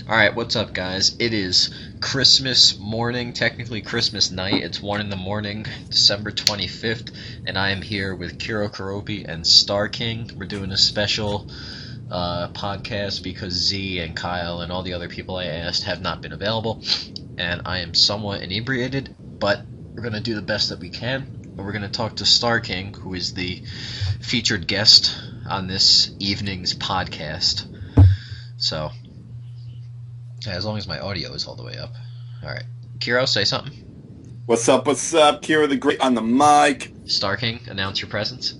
Alright, what's up, guys? It is Christmas morning, technically Christmas night. It's 1 in the morning, December 25th, and I am here with KeroKeroppi and Star King. We're doing a special podcast because Z and Kyle and all the other people I asked have not been available, and I am somewhat inebriated, but we're going to do the best that we can, and we're going to talk to Star King, who is the featured guest on this evening's podcast. So, as long as my audio is all the way up. Alright. Kero, say something. What's up, Kero the Great on the mic. Star King, announce your presence.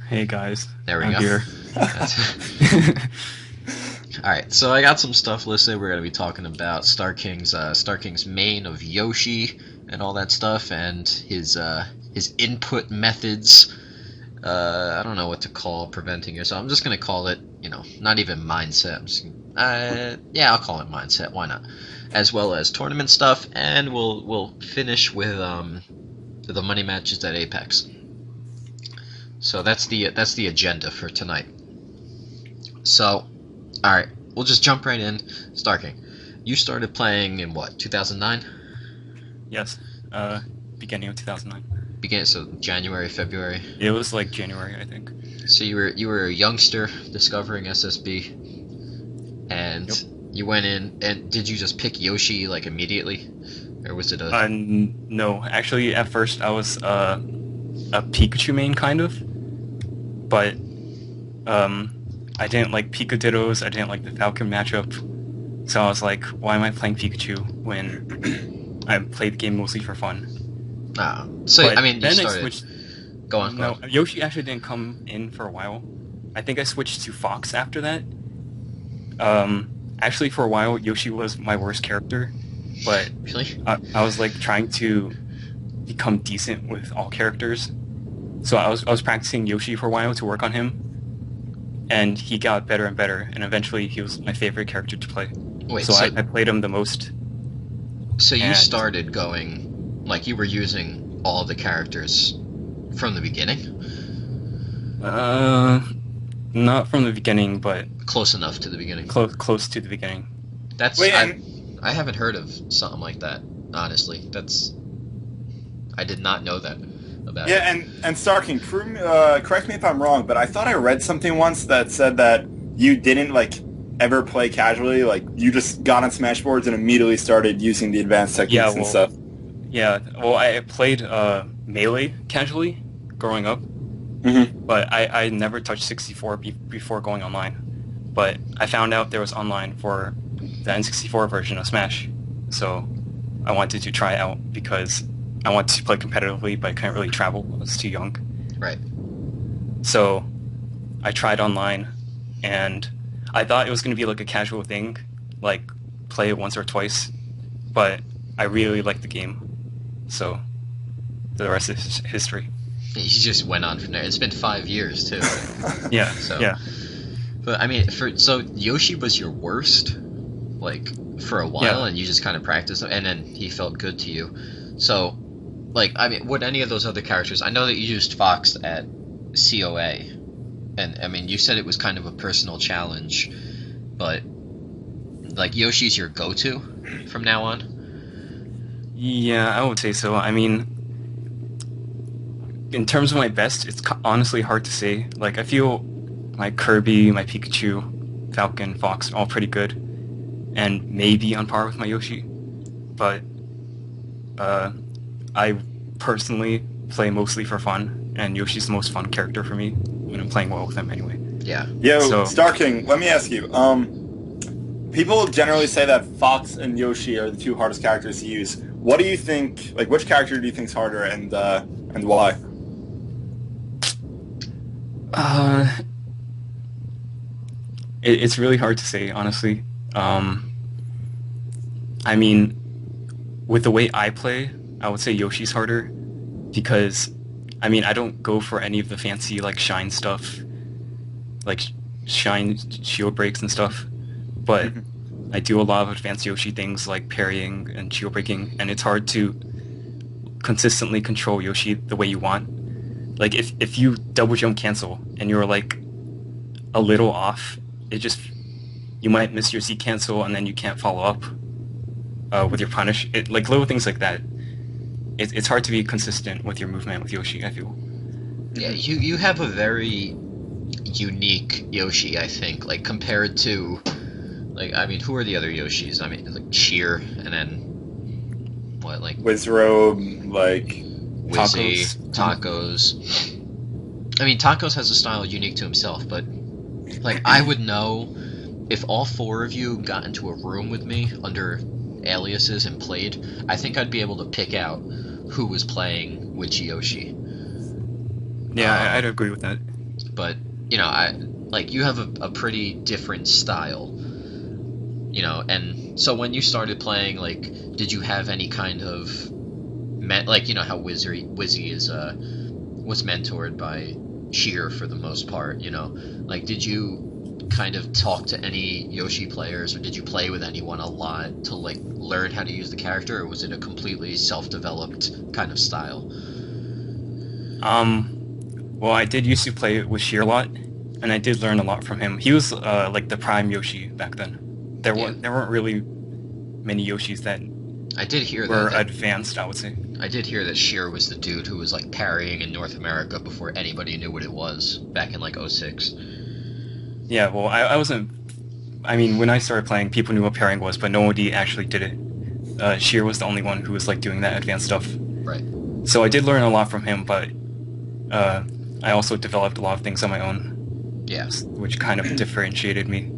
Hey guys. There we I'm go. Here. Alright, so I got some stuff listed. We're going to be talking about Star King's main of Yoshi and all that stuff, and his input methods. I don't know what to call preventing yourself. I'm just going to call it, not even mindset. I'm just I'll call it mindset. Why not? As well as tournament stuff, and we'll finish with the money matches at Apex. So that's the agenda for tonight. So, all right, we'll just jump right in. Star King, you started playing in what, 2009? Yes, beginning of 2009. So January, February. It was like January, I think. So you were a youngster discovering SSB. And Yep. You went in, and did you just pick Yoshi like immediately, or was it No, actually, at first I was a Pikachu main kind of, but I didn't like Pikadittos. I didn't like the Falcon matchup, so I was like, why am I playing Pikachu when I played the game mostly for fun? So But I mean, you then started. I switched. Go on. No, Yoshi actually didn't come in for a while. I think I switched to Fox after that. Actually, for a while, Yoshi was my worst character, but Really? I was like trying to become decent with all characters. So I was practicing Yoshi for a while to work on him, and he got better and better, and eventually he was my favorite character to play. Wait, so I played him the most. So you and- started going like you were using all the characters from the beginning? Not from the beginning, but Close enough to the beginning. close to the beginning. That's Wait, I haven't heard of something like that. Honestly, I did not know that about it. Yeah, and Star King, correct me if I'm wrong, but I thought I read something once that said that you didn't ever play casually. Like you just got on Smashboards and immediately started using the advanced techniques and stuff. Yeah, well, I played Melee casually growing up, Mm-hmm. but I never touched 64 before going online. But I found out there was online for the N64 version of Smash, so I wanted to try it out because I wanted to play competitively, but I couldn't really travel. I was too young. Right. So I tried online, and I thought it was going to be like a casual thing, like play it once or twice, but I really liked the game. So the rest is history. You just went on from there. It's been 5 years too. Yeah, So- yeah. But I mean, so Yoshi was your worst, like for a while, Yeah. and you just kind of practiced, and then he felt good to you. So, like, I mean, would any of those other characters? I know that you used Fox at COA, and I mean, you said it was kind of a personal challenge, but like Yoshi's your go-to from now on. Yeah, I would say so. I mean, in terms of my best, it's honestly hard to say. Like, I feel my Kirby, my Pikachu, Falcon, Fox, all pretty good, and maybe on par with my Yoshi. But I personally play mostly for fun, and Yoshi's the most fun character for me when I'm playing well with him anyway. Yeah. Yo, So- Star King, let me ask you. People generally say that Fox and Yoshi are the two hardest characters to use. What do you think? Like, which character do you think's harder, and why? It's really hard to say, honestly. I mean, with the way I play, I would say Yoshi's harder because, I mean, I don't go for any of the fancy, like, shine stuff, like shine shield breaks and stuff, but I do a lot of advanced Yoshi things like parrying and shield breaking, and it's hard to consistently control Yoshi the way you want. Like, if you double jump cancel and you're, like, a little off, it just you might miss your Z cancel and then you can't follow up with your punish. Like little things like that. It's hard to be consistent with your movement with Yoshi, I feel. Yeah, you have a very unique Yoshi, I think. Like compared to, like, I mean, who are the other Yoshis? I mean, like Sheer, and then what, like Wizrobe, like Wizzy, Tacos. I mean, Tacos has a style unique to himself, but like I would know if all four of you got into a room with me under aliases and played. I think I'd be able to pick out who was playing which Yoshi. Yeah, I'd agree with that. But you know, you have a pretty different style. You know, and so when you started playing, like, did you have any kind of like, you know how Wizzy is was mentored by Sheer for the most part, you know, like, did you kind of talk to any Yoshi players, or did you play with anyone a lot to like learn how to use the character, or was it a completely self-developed kind of style? Well, I did used to play with Sheer a lot, and I did learn a lot from him. He was like the prime Yoshi back then. There weren't really many Yoshis that I did hear were advanced, I would say. I did hear that Sheer was the dude who was like parrying in North America before anybody knew what it was back in like 06. Yeah, well, I wasn't. I mean, when I started playing, people knew what parrying was, but nobody actually did it. Sheer was the only one who was like doing that advanced stuff. Right. So I did learn a lot from him, but I also developed a lot of things on my own. Yeah. Which kind of differentiated me.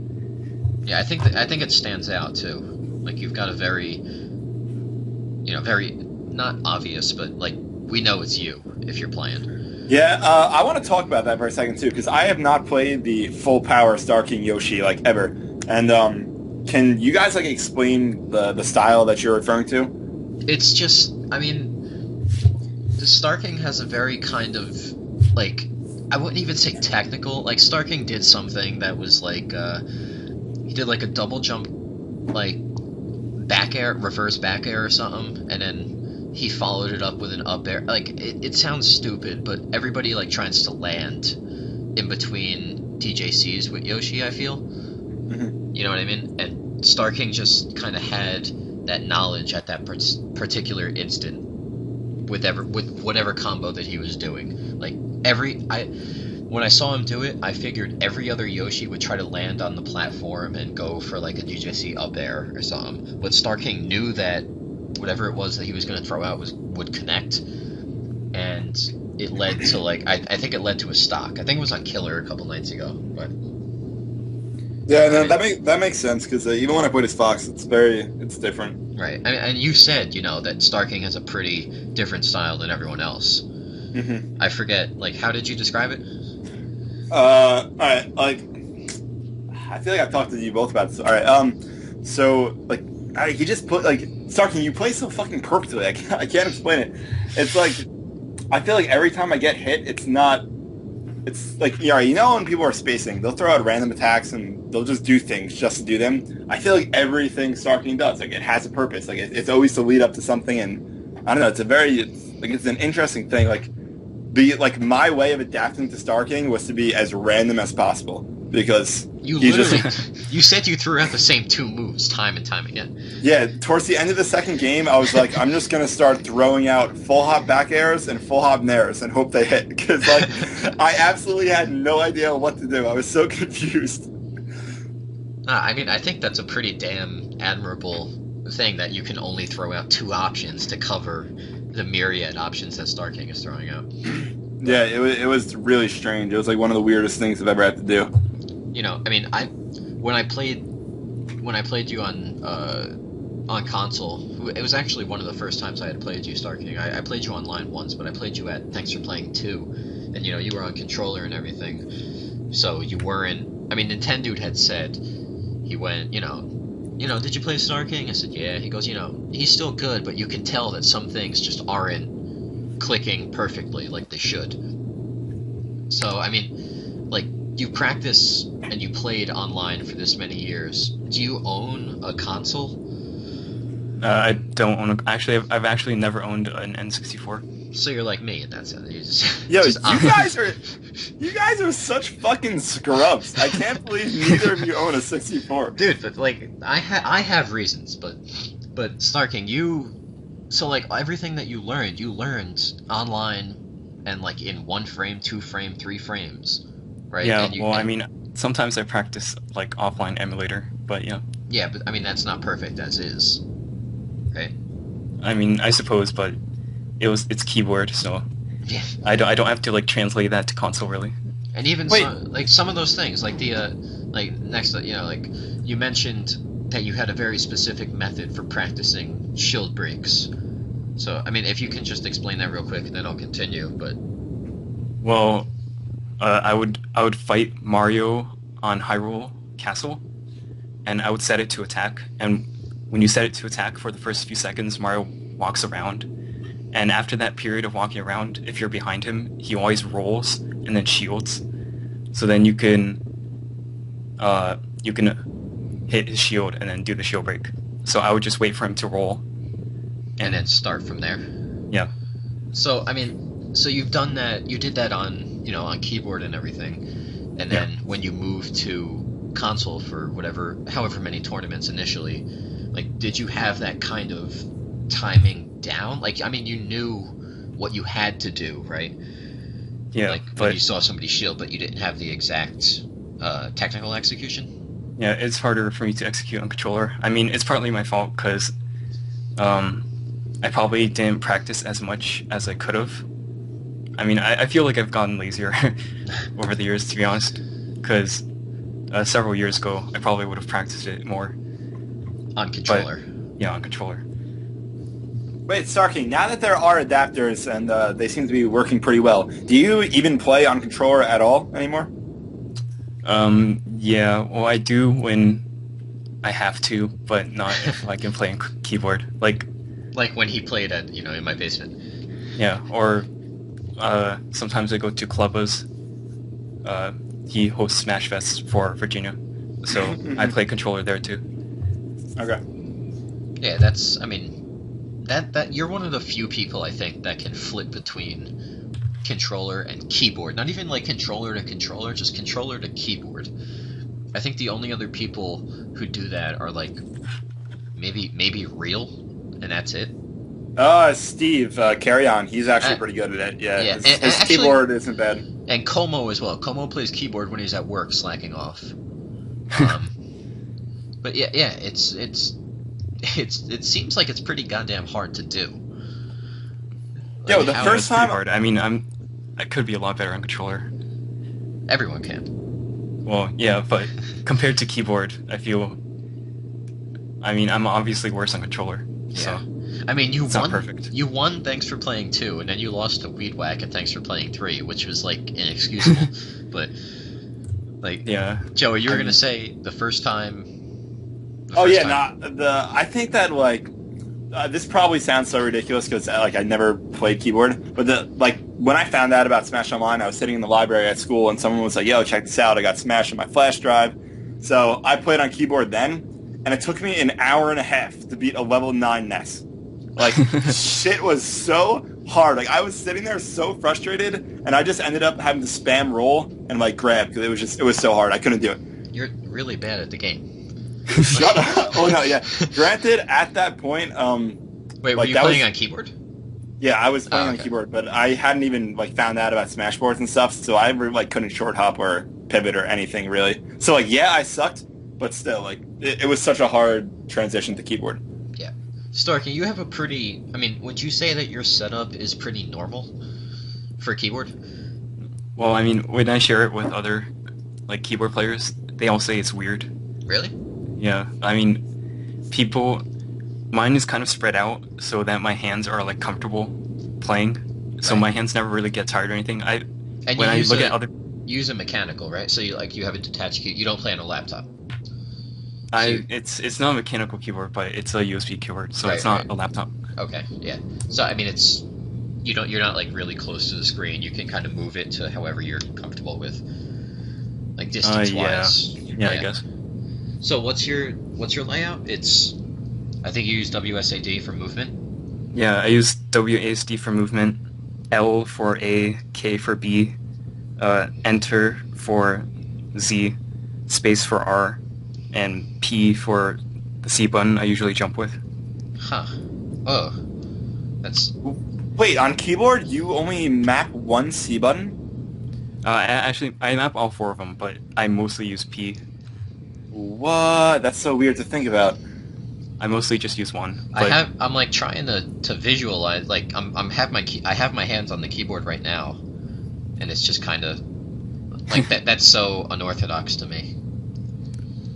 Yeah, I think it stands out too. Like, you've got a very, you know, very not obvious, but like we know it's you if you're playing. Yeah, I want to talk about that for a second too, because I have not played the full power Star King Yoshi like ever. And can you guys like explain the style that you're referring to? It's just, I mean, the Star King has a very kind of like, I wouldn't even say technical. Like, Star King did something that was like, he did like a double jump, like back air, reverse back air or something, and then he followed it up with an up air. Like, it sounds stupid, but everybody like tries to land in between DJCs with Yoshi, I feel. Mm-hmm. You know what I mean? And Star King just kind of had that knowledge at that particular instant with whatever combo that he was doing. Like, when I saw him do it, I figured every other Yoshi would try to land on the platform and go for like a DJC up air or something. But Star King knew that whatever it was that he was going to throw out would connect, and it led to like I think it led to a stock. I think it was on Killer a couple nights ago. But yeah, no, that makes sense, because even when I played as Fox, it's different. Right, and you said, you know, that Star King has a pretty different style than everyone else. Mm-hmm. I forget, like, how did you describe it? Alright, like, I feel like I've talked to you both about this. Alright, so, like, you just put, like, Star King, you play so fucking perfectly, I can't explain it. It's like, I feel like every time I get hit, it's like, yeah, you know when people are spacing, they'll throw out random attacks and they'll just do things just to do them. I feel like everything Star King does, like, it has a purpose. Like, it's always to lead up to something, and, I don't know, it's an interesting thing, like, my way of adapting to Star King was to be as random as possible, because you said you threw out the same two moves time and time again. Yeah, towards the end of the second game, I was like, I'm just gonna start throwing out full hop back airs and full hop nairs and hope they hit, because like I absolutely had no idea what to do. I was so confused. I mean, I think that's a pretty damn admirable thing, that you can only throw out two options to cover the myriad options that Star King is throwing out. Yeah, it was really strange. It was like one of the weirdest things I've ever had to do. You know, I mean, when I played you on console, it was actually one of the first times I had played you, Star King. I played you online once, but I played you at Thanks for Playing 2, and you know, you were on controller and everything, so you weren't. I mean, Nintendo had said, he went, you know, did you play Star King? I said, yeah. He goes, you know, he's still good, but you can tell that some things just aren't clicking perfectly like they should. So, I mean, like, you practice and you played online for this many years. Do you own a console? I don't own I've actually never owned an N64. So you're like me in that sense. You just, Yo, just you guys are such fucking scrubs. I can't believe neither of you own a 64. dude. But like, I have reasons, but Starking, so like everything that you learned online, and like in 1 frame, 2 frame, 3 frames, right? Yeah, And well, I mean, sometimes I practice like offline emulator, but yeah. Yeah, but I mean that's not perfect as is, right? I mean, I suppose, but it's keyboard, so Yeah. I don't have to like translate that to console really. And even Wait. some of those things, like the like next, like you mentioned that you had a very specific method for practicing shield breaks. So I mean, if you can just explain that real quick, then I'll continue. But Well, I would fight Mario on Hyrule Castle, and I would set it to attack. And when you set it to attack for the first few seconds, Mario walks around, and after that period of walking around, if you're behind him, he always rolls and then shields. So then you can hit his shield and then do the shield break. So I would just wait for him to roll, and then start from there. yeah. So I mean, so you've done that. You did that on on keyboard and everything, and then when you moved to console for however many tournaments initially, like did you have that kind of timing down? Like I mean, you knew what you had to do, right? Yeah, Like when but you saw somebody shield, but you didn't have the exact technical execution. yeah, it's harder for me to execute on controller. I mean, it's partly my fault because I probably didn't practice as much as I could have. I mean, I feel like I've gotten lazier over the years, to be honest, because several years ago, I probably would have practiced it more. On controller. Yeah, on controller. Wait, Starking, now that there are adapters and they seem to be working pretty well, do you even play on controller at all anymore? Yeah, well, I do when I have to, but not if I can play on keyboard. Like when he played at in my basement. yeah, or sometimes I go to Clubba's. He hosts Smash Fest for Virginia, so I play controller there too. Okay. Yeah, that's. I mean, that you're one of the few people I think that can flip between controller and keyboard. Not even like controller to controller, just controller to keyboard. I think the only other people who do that are like maybe Real, and that's it. Steve, carry on. He's actually pretty good at it. Yeah, Yeah, his and actually- keyboard isn't bad. And Como as well. Como plays keyboard when he's at work, slacking off. But yeah, it seems like it's pretty goddamn hard to do. Yo, Like, the how- first It's pretty time- hard. I mean, I could be a lot better on controller. Everyone can. Well, yeah, but compared to keyboard, I feel. I mean, I'm obviously worse on controller. So I mean, you it's won. not perfect. You won thanks for playing 2, and then you lost to Weed Whack and thanks for playing 3, which was like inexcusable. But like, Yeah. Joey, you were I gonna mean- say the first time. Oh yeah, I think that like this probably sounds so ridiculous because like I never played keyboard, but when I found out about Smash Online, I was sitting in the library at school and someone was like, "Yo, check this out! I got Smash on my flash drive." So I played on keyboard then, and it took me an hour and a half to beat a level 9 Ness. Like shit was so hard. Like I was sitting there so frustrated, and I just ended up having to spam roll and like grab because it was so hard. I couldn't do it. You're really bad at the game. Shut up. Oh no, yeah. Granted, at that point, Wait, were like, you that playing was- on keyboard? yeah, I was playing on okay. keyboard, but I hadn't even like found out about Smash boards and stuff, so I like couldn't short hop or pivot or anything really. So like, yeah, I sucked, but still, like, it was such a hard transition to keyboard. Yeah. Starky, you have a pretty. I mean, would you say that your setup is pretty normal for keyboard? Well, I mean, when I share it with other like keyboard players, they all say it's weird. Really? Yeah, I mean, mine is kind of spread out so that my hands are like comfortable playing. So Right. my hands never really get tired or anything. And When I look at other, use a mechanical, right? So you have a detached key. You don't play on a laptop. it's not a mechanical keyboard, but it's a USB keyboard, so Right, it's not right. a laptop. Okay, yeah. So I mean, you're not like really close to the screen. You can kind of move it to however you're comfortable with, like distance wise. Yeah, I guess. So what's your layout? I think you use WSAD for movement. Yeah, I use WASD for movement, L for A, K for B, Enter for Z, space for R, and P for the C button I usually jump with. Huh. Oh. That's... Wait, on keyboard, you only map one C button? Actually, I map all 4 of them, but I mostly use P. What? That's so weird to think about. I mostly just use one. But I'm like trying to visualize, like I have my hands on the keyboard right now, and it's just kind of like that's so unorthodox to me.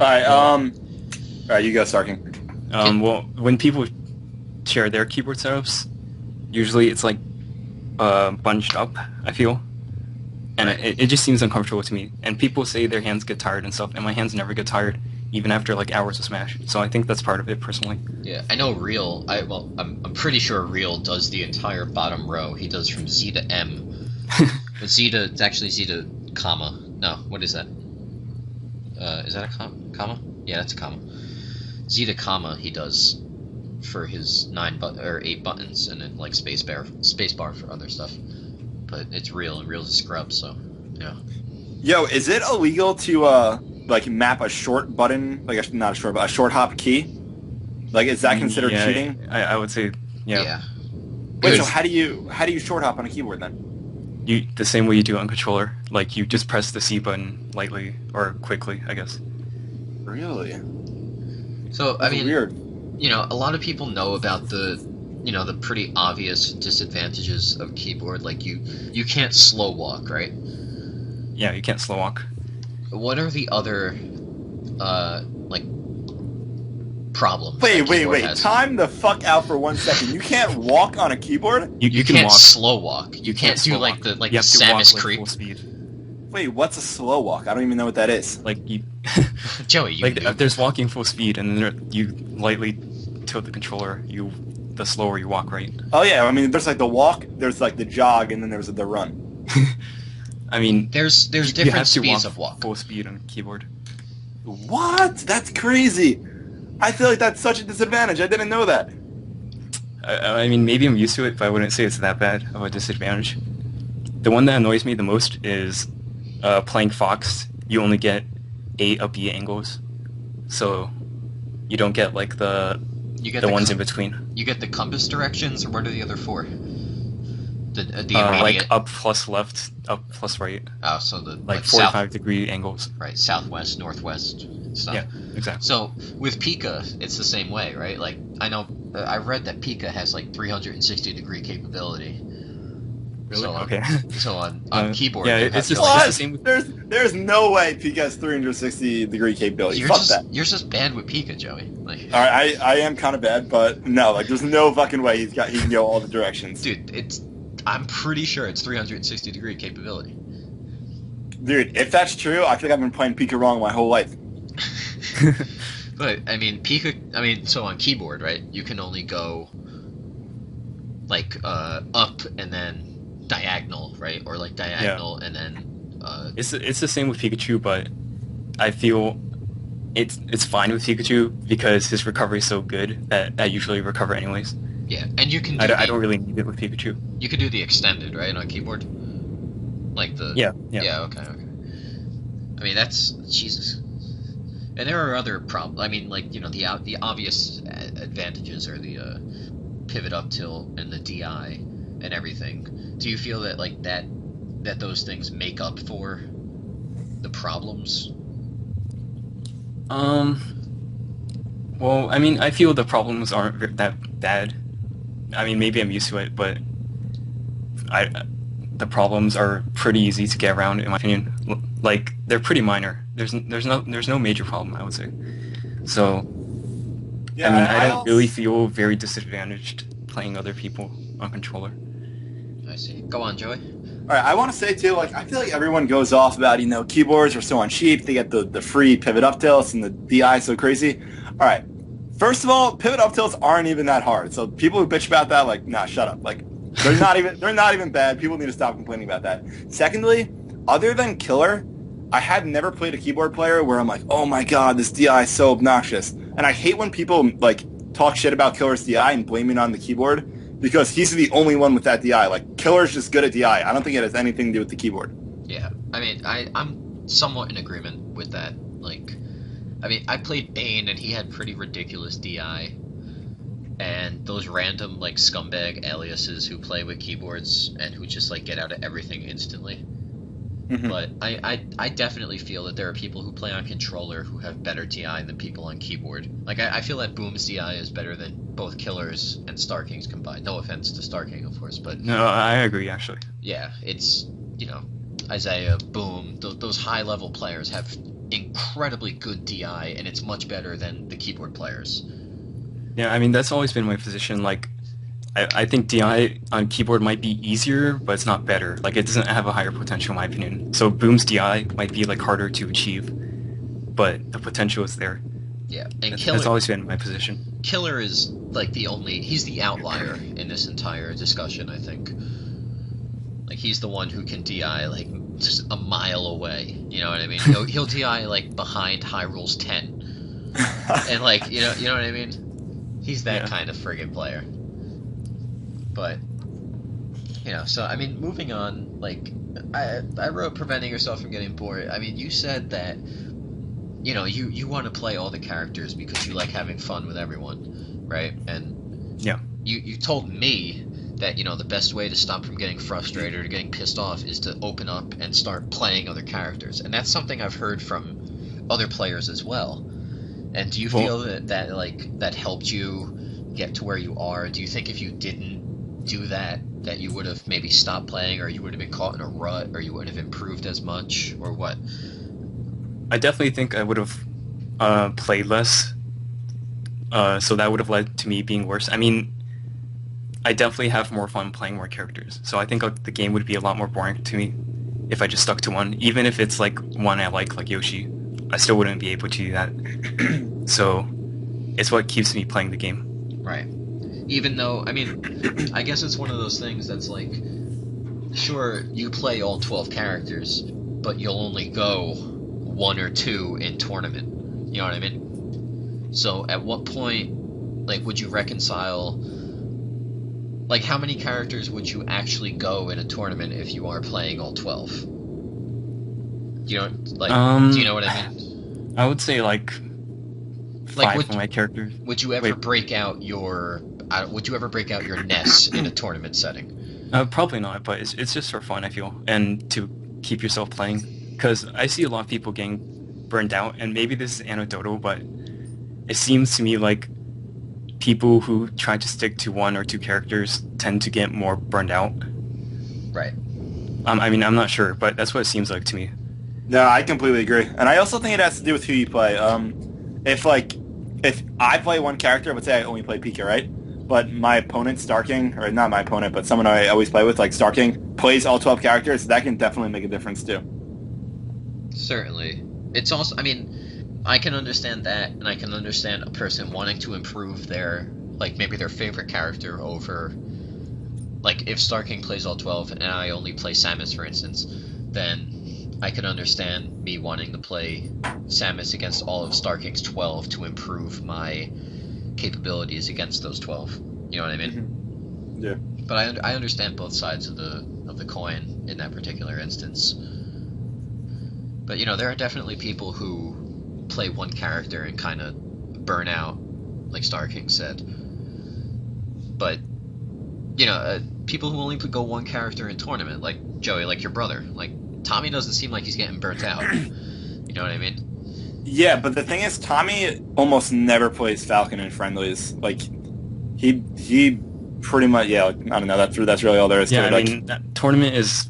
Alright, you go, Starking. Well, when people share their keyboard setups, usually it's like bunched up, I feel. And it just seems uncomfortable to me. And people say their hands get tired and stuff, and my hands never get tired, even after like hours of Smash. So I think that's part of it, personally. Yeah, I know Real. I'm pretty sure Real does the entire bottom row. He does from Z to M. But it's actually Z to comma. No, what is that? Is that a comma? Yeah, that's a comma. Z to comma he does for his 8 buttons, and then like space bar for other stuff. But it's Real, and Real's a scrub, so yeah. Yo, is it illegal to like map a short button, like not a short, but a short hop key? Like, is that considered cheating? I would say, yeah. Yeah. Wait, so how do you short hop on a keyboard then? The same way you do on controller, like you just press the C button lightly or quickly, I guess. Really? So That's weird. You know, a lot of people know about the pretty obvious disadvantages of keyboard. Like you can't slow walk, right? Yeah, you can't slow walk. What are the other like problems? Wait! Time the fuck out for 1 second. You can't walk on a keyboard? You can can't walk. slow walk. You can't do like the you have to Samus walk, creep. Full speed. Wait, what's a slow walk? I don't even know what that is. Like you, Joey, you like there's walking full speed, and then you lightly tilt the controller. The slower you walk, right? Oh yeah, I mean, there's like the walk, there's like the jog, and then there's the run. I mean, there's you different have to speeds of walk. Full speed on keyboard. What? That's crazy. I feel like that's such a disadvantage. I didn't know that. I mean, maybe I'm used to it, but I wouldn't say it's that bad of a disadvantage. The one that annoys me the most is playing Fox. You only get 8 up B angles, so you don't get like the ones in between. You get the compass directions, or what are the other 4? The immediate... like up plus left, up plus right. Oh, so like 45-degree angles. Right, southwest, northwest stuff. Yeah, exactly. So with Pika, it's the same way, right? Like I know I read that Pika has like 360-degree capability. Really? So okay. So on keyboard, yeah, it's just what? the same. There's no way Pika has 360-degree capability. You're Fuck that. You're just bad with Pika, Joey. Like, All right, I am kind of bad, but no, like there's no fucking way he can go all the directions. dude, I'm pretty sure it's 360-degree capability. Dude, if that's true, I feel like I've been playing Pika wrong my whole life. But I mean, so on keyboard, right? You can only go like up and then diagonal, right? Or like diagonal and then It's the same with Pikachu, but I feel it's fine with Pikachu because his recovery is so good that I usually recover anyways. Yeah, and you can. I don't really need it with Pikachu. You can do the extended, right, on keyboard. Like the. Yeah. Yeah. Okay. I mean, that's Jesus. And there are other problems. I mean, like the obvious advantages are the pivot up tilt and the DI and everything. Do you feel that like that those things make up for the problems? Well, I mean, I feel the problems aren't that bad. I mean, maybe I'm used to it, but the problems are pretty easy to get around, in my opinion. Like, they're pretty minor. There's no major problem, I would say. So, Yeah, I mean, I don't really feel very disadvantaged playing other people on controller. I see. Go on, Joey. All right, I want to say too, like I feel like everyone goes off about keyboards are so cheap. They get the free pivot up tilts and the DI so crazy. All right, first of all, pivot up tilts aren't even that hard. So people who bitch about that, like, nah, shut up. Like they're not even bad. People need to stop complaining about that. Secondly, other than Killer, I had never played a keyboard player where I'm like, oh my god, this DI is so obnoxious. And I hate when people like talk shit about Killer's DI and blame it on the keyboard. because he's the only one with that DI. Like, Killer's just good at DI. I don't think it has anything to do with the keyboard. Yeah, I mean, I'm somewhat in agreement with that. Like, I mean, I played Bane and he had pretty ridiculous DI, and those random like scumbag aliases who play with keyboards and who just like get out of everything instantly. Mhm. But I definitely feel that there are people who play on controller who have better DI than people on keyboard. Like, I feel that Boom's DI is better than both Killer's and Star King's combined. No offense to Star King, of course, but No, I agree, actually. yeah, it's, you know, Isaiah, Boom, those high-level players have incredibly good DI, and it's much better than the keyboard players. Yeah, I mean, that's always been my position. Like, I think DI on keyboard might be easier, but it's not better. Like, it doesn't have a higher potential, in my opinion. So Boom's DI might be, like, harder to achieve, but the potential is there. Yeah, and That's always been my position. Killer is, like, he's the outlier in this entire discussion, I think. Like, he's the one who can DI, like, just a mile away, you know what I mean? He'll DI, like, behind Hyrule's 10. And, like, you know what I mean? He's that kind of friggin' player. But, you know, so, I mean, moving on, like, I wrote preventing yourself from getting bored. I mean, you said that, you know, you want to play all the characters because you like having fun with everyone, right? And Yeah. you told me that, you know, the best way to stop from getting frustrated or getting pissed off is to open up and start playing other characters. And that's something I've heard from other players as well. And do you feel that like, that helped you get to where you are? Do you think if you didn't do that you would have maybe stopped playing, or you would have been caught in a rut, or you would have improved as much, or what? I definitely think I would have played less, so that would have led to me being worse. I mean, I definitely have more fun playing more characters, so I think the game would be a lot more boring to me if I just stuck to one. Even if it's like one I like Yoshi, I still wouldn't be able to do that. So it's what keeps me playing the game. Right. Even though, I mean, I guess it's one of those things that's like, sure, you play all 12 characters, but you'll only go 1 or 2 in tournament. You know what I mean? So at what point, like, would you reconcile, like, how many characters would you actually go in a tournament if you are playing all 12? You know, like, do you know what I mean? I would say like 5 of my characters. Would you ever break out your Ness in a tournament setting? Probably not, but it's just for fun, I feel, and to keep yourself playing. Because I see a lot of people getting burned out, and maybe this is anecdotal, but it seems to me like people who try to stick to 1 or 2 characters tend to get more burned out. Right. I mean, I'm not sure, but that's what it seems like to me. No, I completely agree. And I also think it has to do with who you play. If I play one character, let's say I only play PK, right? But my opponent, Star King, or not my opponent, but someone I always play with, like Star King, plays all 12 characters, that can definitely make a difference too. Certainly. It's also, I mean, I can understand that, and I can understand a person wanting to improve their, like, maybe their favorite character over, like, if Star King plays all 12 and I only play Samus, for instance, then I can understand me wanting to play Samus against all of Star King's 12 to improve my capabilities against those 12. You know what I mean? Mm-hmm. Yeah. But I understand both sides of the coin in that particular instance. But, you know, there are definitely people who play one character and kind of burn out, like Star King said. But, you know, people who only go one character in tournament, like Joey, like your brother, like Tommy doesn't seem like he's getting burnt out. You know what I mean? Yeah, but the thing is, Tommy almost never plays Falcon in friendlies. Like, he pretty much, yeah, like, I don't know, that's really all there is to it. I mean, that tournament is,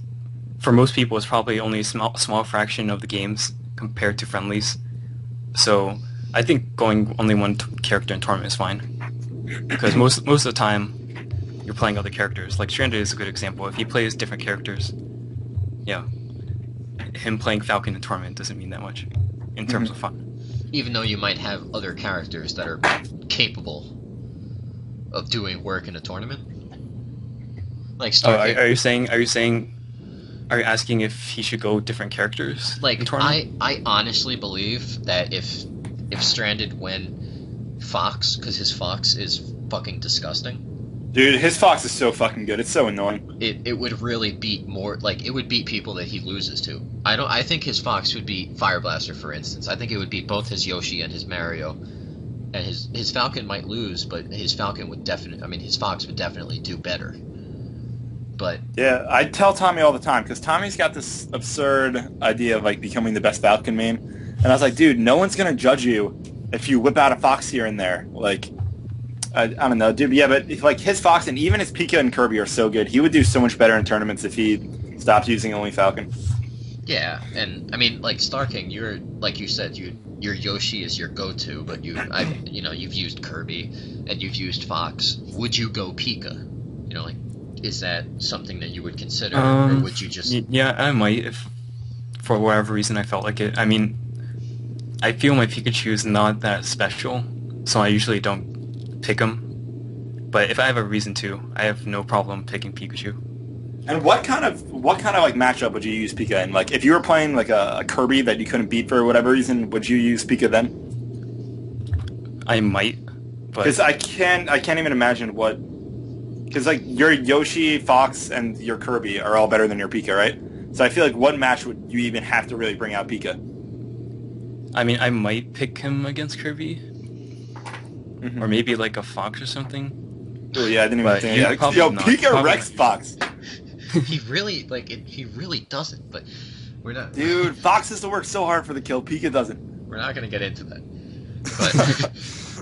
for most people, it's probably only a small fraction of the games compared to friendlies. So I think going only one character in tournament is fine. Because most of the time, you're playing other characters. Like, Stranded is a good example. If he plays different characters, yeah, him playing Falcon in tournament doesn't mean that much in terms of fun. Even though you might have other characters that are capable of doing work in a tournament, like Star King. Are you asking if he should go different characters? Like, in tournament? I honestly believe that if Stranded went Fox, because his Fox is fucking disgusting. Dude, his Fox is so fucking good. It's so annoying. It would really beat more, like, it would beat people that he loses to. I think his Fox would beat Fire Blaster, for instance. I think it would beat both his Yoshi and his Mario. And his Falcon might lose, but his Falcon would his Fox would definitely do better. But yeah, I tell Tommy all the time, because Tommy's got this absurd idea of like becoming the best Falcon main. And I was like, dude, no one's gonna judge you if you whip out a Fox here and there. Like, I don't know, dude. Yeah, but if, like his Fox and even his Pika and Kirby are so good, he would do so much better in tournaments if he stopped using only Falcon. yeah, and I mean, like Star King, you're like you said, your Yoshi is your go-to, but you've used Kirby and you've used Fox. Would you go Pika? You know, like, is that something that you would consider, or would you just? Yeah, I might if for whatever reason I felt like it. I mean, I feel my Pikachu is not that special, so I usually don't pick him. But if I have a reason to, I have no problem picking Pikachu. And what kind of like matchup would you use Pika in? Like, if you were playing like a Kirby that you couldn't beat for whatever reason, would you use Pika then? I might, but because I can't even imagine what. Because like your Yoshi, Fox, and your Kirby are all better than your Pika, right? So I feel like what match would you even have to really bring out Pika? I mean, I might pick him against Kirby, or maybe like a Fox or something. Oh yeah, I didn't even But think. yeah, Yeah, probably yo, not. Pika Probably wrecks Fox. He really he really doesn't. But we're not. Dude, Fox has to work so hard for the kill. Pika doesn't. We're not gonna get into that.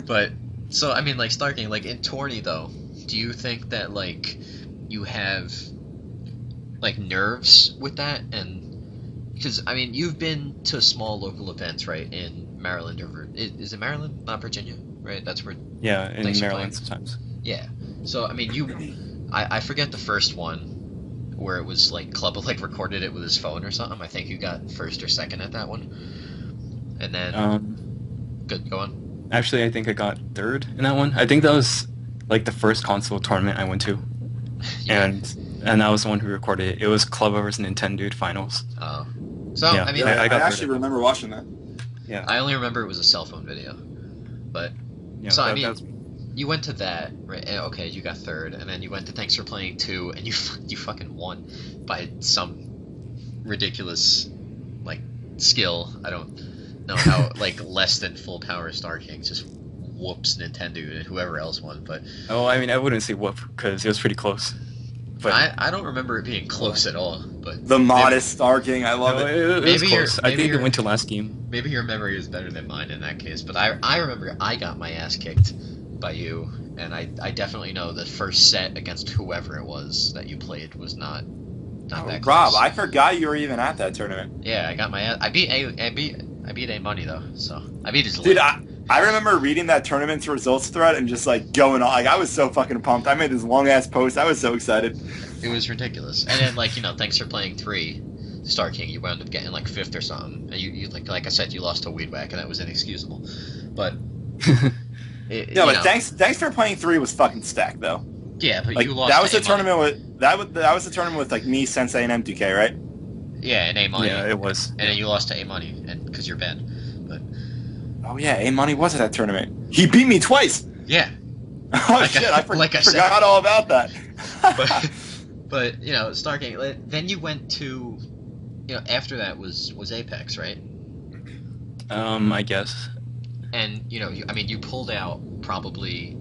But so I mean, like Star King, like in Tourney though, do you think that like you have like nerves with that? And because I mean, you've been to small local events, right, in Maryland or is it Maryland, not Virginia, right? That's where. Yeah, in Thanks for Maryland playing. sometimes. Yeah. So I mean, I forget the first one where it was like Clubba like recorded it with his phone or something. I think you got first or second at that one. And then good, go on. Actually, I think I got third in that one. I think that was like the first console tournament I went to, Yeah. and that was the one who recorded it. It was Clubba vs Nintendo Finals. Oh. So Yeah. I mean, I I got actually third. remember watching that. Yeah. I only remember it was a cell phone video, but Yeah, so I that- mean, that's- you went to that, right? Okay, you got third, and then you went to Thanks for Playing 2, and you fucking won by some ridiculous like skill. I don't know how like less than full power Star King just whoops Nintendo and whoever else won, but Oh, I mean, I wouldn't say whoop because it was pretty close. But I don't remember it being close at all. But The modest Star King, I love no, it. it was Maybe you're- close. I maybe think it you're- went to last game. maybe your memory is better than mine in that case. But I remember I got my ass kicked by you, and I definitely know the first set against whoever it was that you played was not that close. Rob, I forgot you were even at that tournament. Yeah, I got my ass. I beat A Money though, so I beat his Dude, limit. I remember reading that tournament's results thread and just like going on. Like I was so fucking pumped. I made this long ass post. I was so excited. It was ridiculous. And then like Thanks for Playing 3, Star King, you wound up getting like 5th or something, and you like I said, you lost to Weed Whack, and that was inexcusable. But Yeah, but thanks for playing 3 was fucking stacked though. Yeah, but Like you lost. that was to the A-Money. tournament with that was the tournament with like me, Sensei, and M2K, right? Yeah, and A Money. Yeah, it was. And then you lost to A Money, and because you're bad. But Oh yeah, A Money was at that tournament. He beat me twice. yeah, Oh Like shit, I- I like I said. forgot all about that. but Star King. Then you went to, after that was Apex, right? I guess. And you pulled out probably,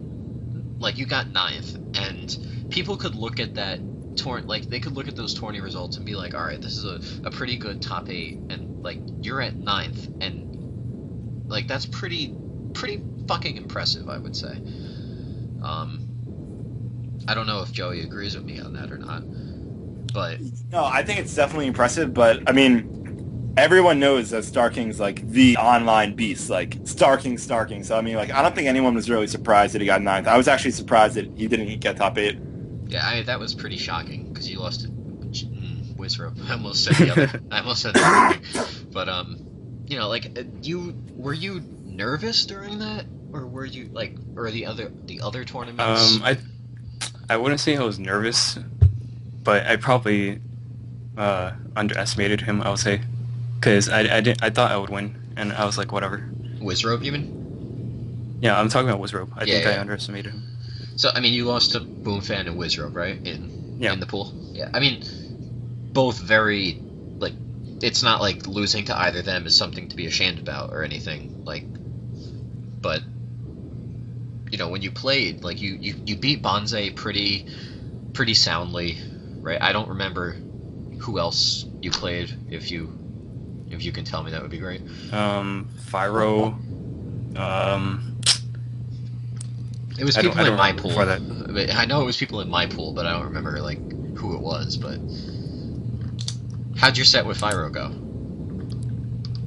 like you got 9th, and people could look at that they could look at those tourney results and be like, all right, this is a pretty good top 8, and like you're at 9th, and like that's pretty fucking impressive, I would say. I don't know if Joey agrees with me on that or not, but No, I think it's definitely impressive, but I mean, everyone knows that Star King's like the online beast, like Star King. So I mean, like I don't think anyone was really surprised that he got 9th. I was actually surprised that he didn't get top 8. yeah, that was pretty shocking because you lost to Wizrope. I almost said the other. I almost said the other thing. But were you nervous during that, or were you or the other tournaments? I wouldn't say I was nervous, but I probably underestimated him. I would say, because I thought I would win, and I was like, whatever. Wizrope, even? Yeah, I'm talking about Wizrope. I think I Yeah. underestimated him. So I mean, you lost to Boomfan and Wizrobe, right? In the pool. Yeah. I mean, both very like. It's not like losing to either of them is something to be ashamed about or anything. Like, but you know, when you played, like you beat Bonze pretty soundly, right? I don't remember who else you played. If you can tell me, that would be great. Fyro. It was people in my pool. For that. I know it was people in my pool, but I don't remember like who it was. But how'd your set with Fyro go?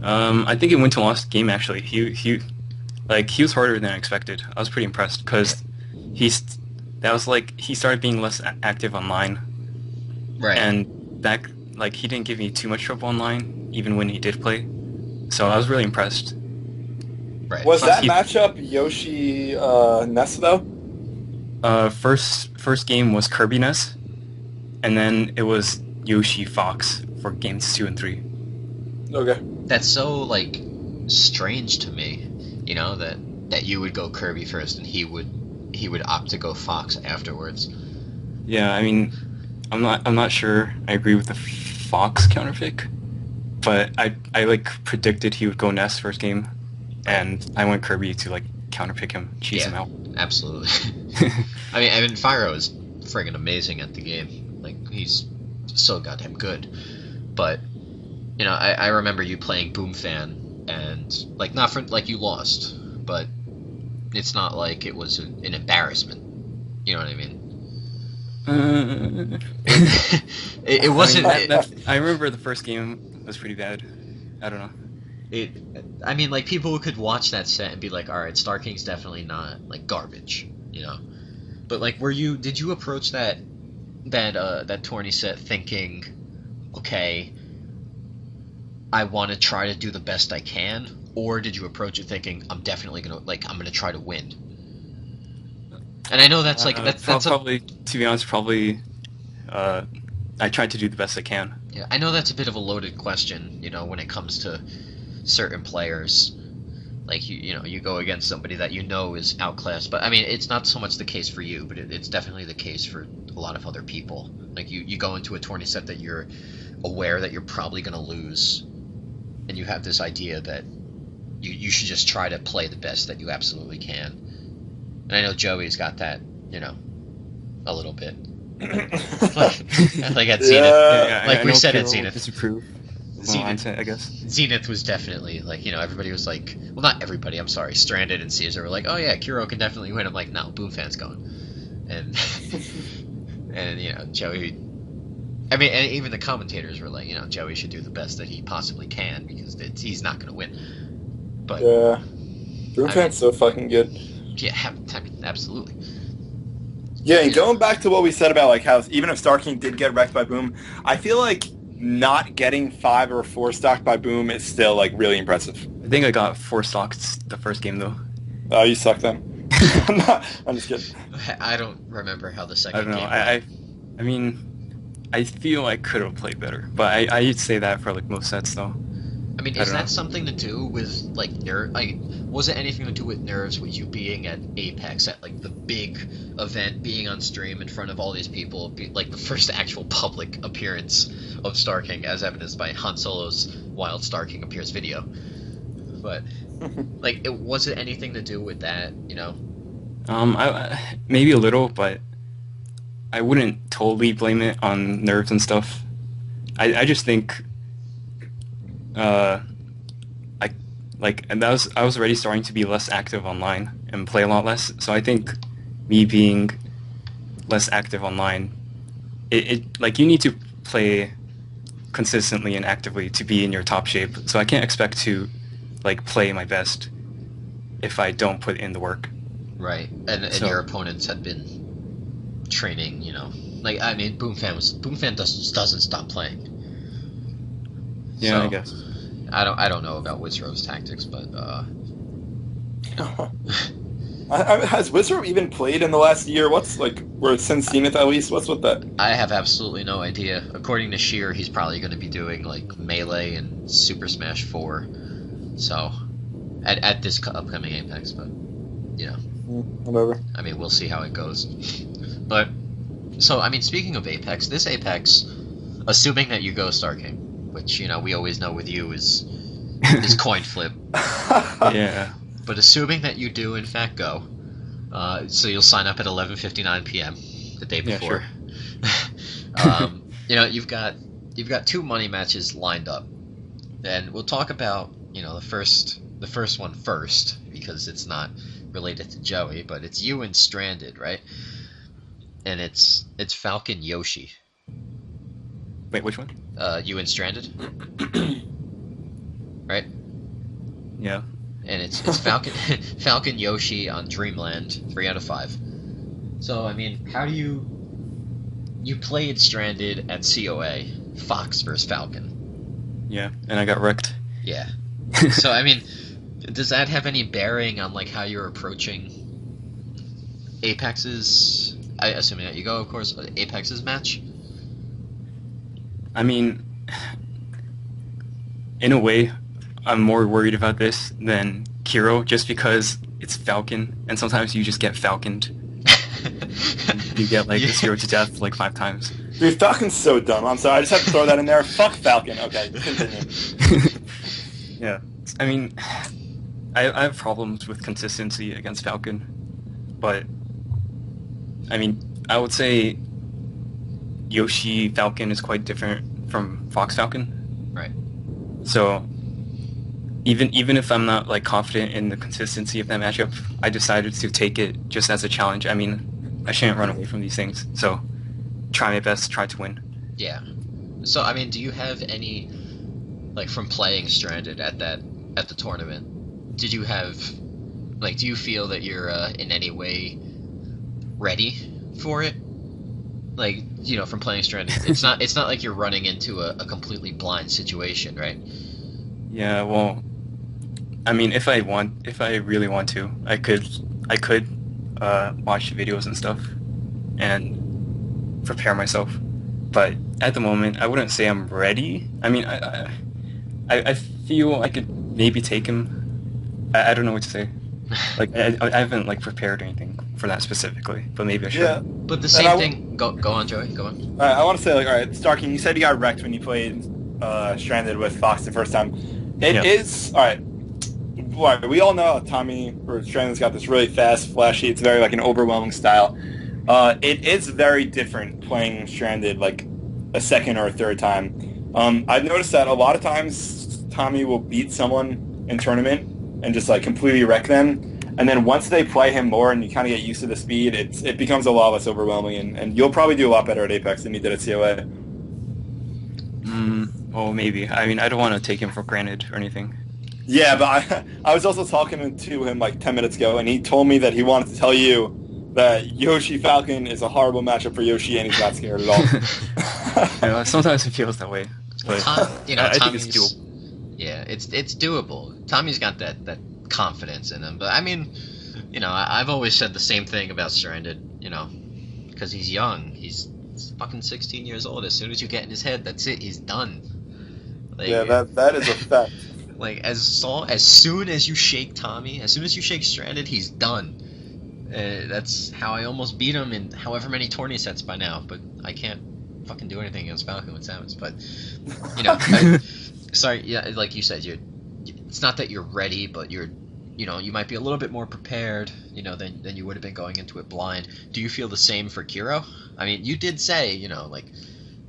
I think it went to last game actually. He was harder than I expected. I was pretty impressed because he started being less active online. Right. And that he didn't give me too much trouble online, even when he did play. So I was really impressed. Right. Was that matchup Yoshi Ness though? First game was Kirby Ness, and then it was Yoshi Fox for games 2 and 3. Okay. That's so like strange to me, you know, that you would go Kirby first and he would opt to go Fox afterwards. Yeah, I mean, I'm not sure I agree with the Fox counterpick, but I predicted he would go Ness first game, and I went Kirby to counterpick him, cheese him out. Absolutely. I mean, Fyro is friggin' amazing at the game. Like, he's so goddamn good. But, you know, I remember you playing Boomfan, and, not for, you lost, but it's not like it was an embarrassment. You know what I mean? It wasn't... I remember the first game was pretty bad. I don't know. People could watch that set and be like, all right, Star King's definitely not, garbage, you know? But, did you approach that Tourneys set thinking, okay, I want to try to do the best I can, or did you approach it thinking, I'm definitely gonna, I'm gonna try to win? And I know that's, probably, to be honest, I tried to do the best I can. Yeah, I know that's a bit of a loaded question, you know, when it comes to certain players. You go against somebody that you know is outclassed. But, I mean, it's not so much the case for you, but it's definitely the case for a lot of other people. You go into a tourney set that you're aware that you're probably going to lose, and you have this idea that you should just try to play the best that you absolutely can. And I know Joey's got that, you know, a little bit. At Zenith. Yeah. We said at Zenith. Disapprove. Zenith, I guess. Zenith was definitely, everybody was like... Well, not everybody, I'm sorry. Stranded and Caesar were like, oh yeah, Kero can definitely win. I'm like, no, Boomfan's going. And, and, you know, Joey... I mean, and even the commentators were like, you know, Joey should do the best that he possibly can because he's not going to win. But... Yeah. Boomfan's so fucking good. Yeah, absolutely. Yeah, and going back to what we said about how even if Star King did get wrecked by Boom, I feel like not getting 5 or 4 stocked by Boom is still really impressive. I think I got 4 stocks the first game though. Oh, you suck then. I'm just kidding. I don't remember how the second I don't know. game I mean, I feel I could have played better, but I'd say that for most sets though. I mean, is that something to do with was it anything to do with nerves with you being at Apex at the big event, being on stream in front of all these people, the first actual public appearance of Star King, as evidenced by Han Solo's Wild Star King Appears video? But was it anything to do with that? You know? Maybe a little, but I wouldn't totally blame it on nerves and stuff. I just think. I was already starting to be less active online and play a lot less. So I think me being less active online, it you need to play consistently and actively to be in your top shape. So I can't expect to play my best if I don't put in the work. Right, and your opponents had been training. You know, I mean, Boomfan doesn't stop playing. Yeah, so, I guess. I don't know about Wizro's tactics, but has Wizro even played in the last year? What's since Zenith at least? What's with that? I have absolutely no idea. According to Sheer, he's probably going to be doing Melee and Super Smash 4. So at this upcoming Apex, but you know. Whatever. I mean, we'll see how it goes. But, so, I mean, speaking of Apex, this Apex, assuming that you go Star King, which, you know, we always know with you is coin flip. Yeah. But assuming that you do, in fact, go, so you'll sign up at 11:59 p.m. the day before. Yeah, sure. You know, you've got 2 money matches lined up, and we'll talk about, you know, the first one first, because it's not related to Joey, but it's you and Stranded, right? And it's Falcon Yoshi. Wait, which one? You and Stranded, right? Yeah. And it's Falcon Yoshi on Dreamland, 3 out of 5. So I mean, how do you played Stranded at COA, Fox versus Falcon? Yeah, and I got wrecked. Yeah. So I mean, does that have any bearing on like how you're approaching Apex's? Assuming that you go, of course, Apex's match. I mean, in a way, I'm more worried about this than Kero, just because it's Falcon, and sometimes you just get Falconed. You get like 0 to death like 5 times. Dude, Falcon's so dumb. I'm sorry, I just have to throw that in there. Fuck Falcon. Okay, continue. Yeah, I mean, I have problems with consistency against Falcon, but I mean, I would say Yoshi Falcon is quite different from Fox Falcon. Right. So even if I'm not like confident in the consistency of that matchup, I decided to take it just as a challenge. I mean, I shouldn't run away from these things, so try my best, try to win. Yeah. So I mean, do you have any, like, from playing Stranded at the tournament? Did you have, like, do you feel that you're in any way ready for it? Like, you know, from playing Stranded, it's not like you're running into a completely blind situation, right? Yeah, well, I mean, if I really want to, I could watch videos and stuff and prepare myself. But at the moment, I wouldn't say I'm ready. I mean, I feel I could maybe take him. I don't know what to say. Like, I haven't like prepared anything for that specifically, but maybe I should. Yeah. But the same thing. Go on, Joey. Go on. I want to say, like, all right, Starking, you said you got wrecked when you played Stranded with Fox the first time. It is all right. Well, we all know Tommy or Stranded's got this really fast, flashy. It's very like an overwhelming style. It is very different playing Stranded like a second or a third time. I've noticed that a lot of times Tommy will beat someone in tournament and just like completely wreck them, and then once they play him more and you kind of get used to the speed, it becomes a lot less overwhelming, and you'll probably do a lot better at Apex than you did at COA. Well, maybe. I mean, I don't want to take him for granted or anything. Yeah, but I was also talking to him like 10 minutes ago, and he told me that he wanted to tell you that Yoshi Falcon is a horrible matchup for Yoshi, and he's not scared at all. You know, sometimes it feels that way, but I think it's doable. Yeah, it's doable. Tommy's got that confidence in him, but I mean, you know, I've always said the same thing about Stranded. You know, because he's young, he's fucking 16 years old. As soon as you get in his head, that's it. He's done. Like, yeah, that is a fact. Like, as soon as you shake Tommy, as soon as you shake Stranded, he's done. That's how I almost beat him in however many tourney sets by now, but I can't fucking do anything against Falcon with Samus. But, you know, sorry, yeah, like you said, it's not that you're ready, but you know, you might be a little bit more prepared, you know, than you would have been going into it blind. Do you feel the same for Kero? I mean, you did say, you know, like,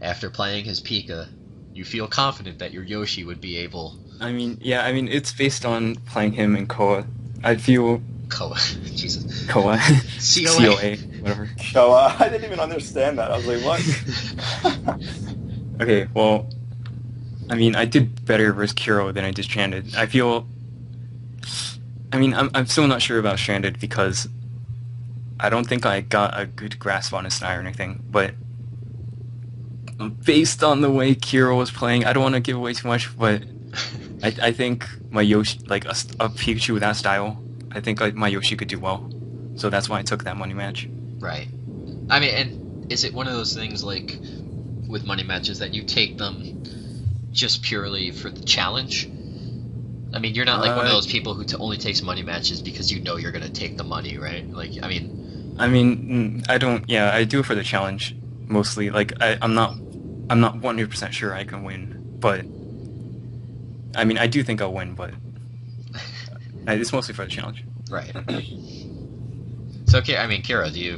after playing his Pika, you feel confident that your Yoshi would be able... I mean, yeah, I mean, it's based on playing him in Koa. I feel... Koa. Jesus. Koa. COA. COA, whatever. So, I didn't even understand that. I was like, what? Okay, well, I mean, I did better versus Kero than I did Stranded. I feel... I mean, I'm still not sure about Stranded because I don't think I got a good grasp on his style or anything, but based on the way Kero was playing, I don't want to give away too much, but I think my Yoshi, like a Pikachu with that style, I think like my Yoshi could do well. So that's why I took that money match. Right. I mean, and is it one of those things like with money matches that you take them just purely for the challenge? I mean, you're not like one of those people who only takes money matches because you know you're gonna take the money, right? Like, I mean, I don't. Yeah, I do it for the challenge mostly. Like, I'm not 100% sure I can win, but I mean, I do think I'll win, but it's mostly for the challenge. right. So, okay, I mean, Kero, do you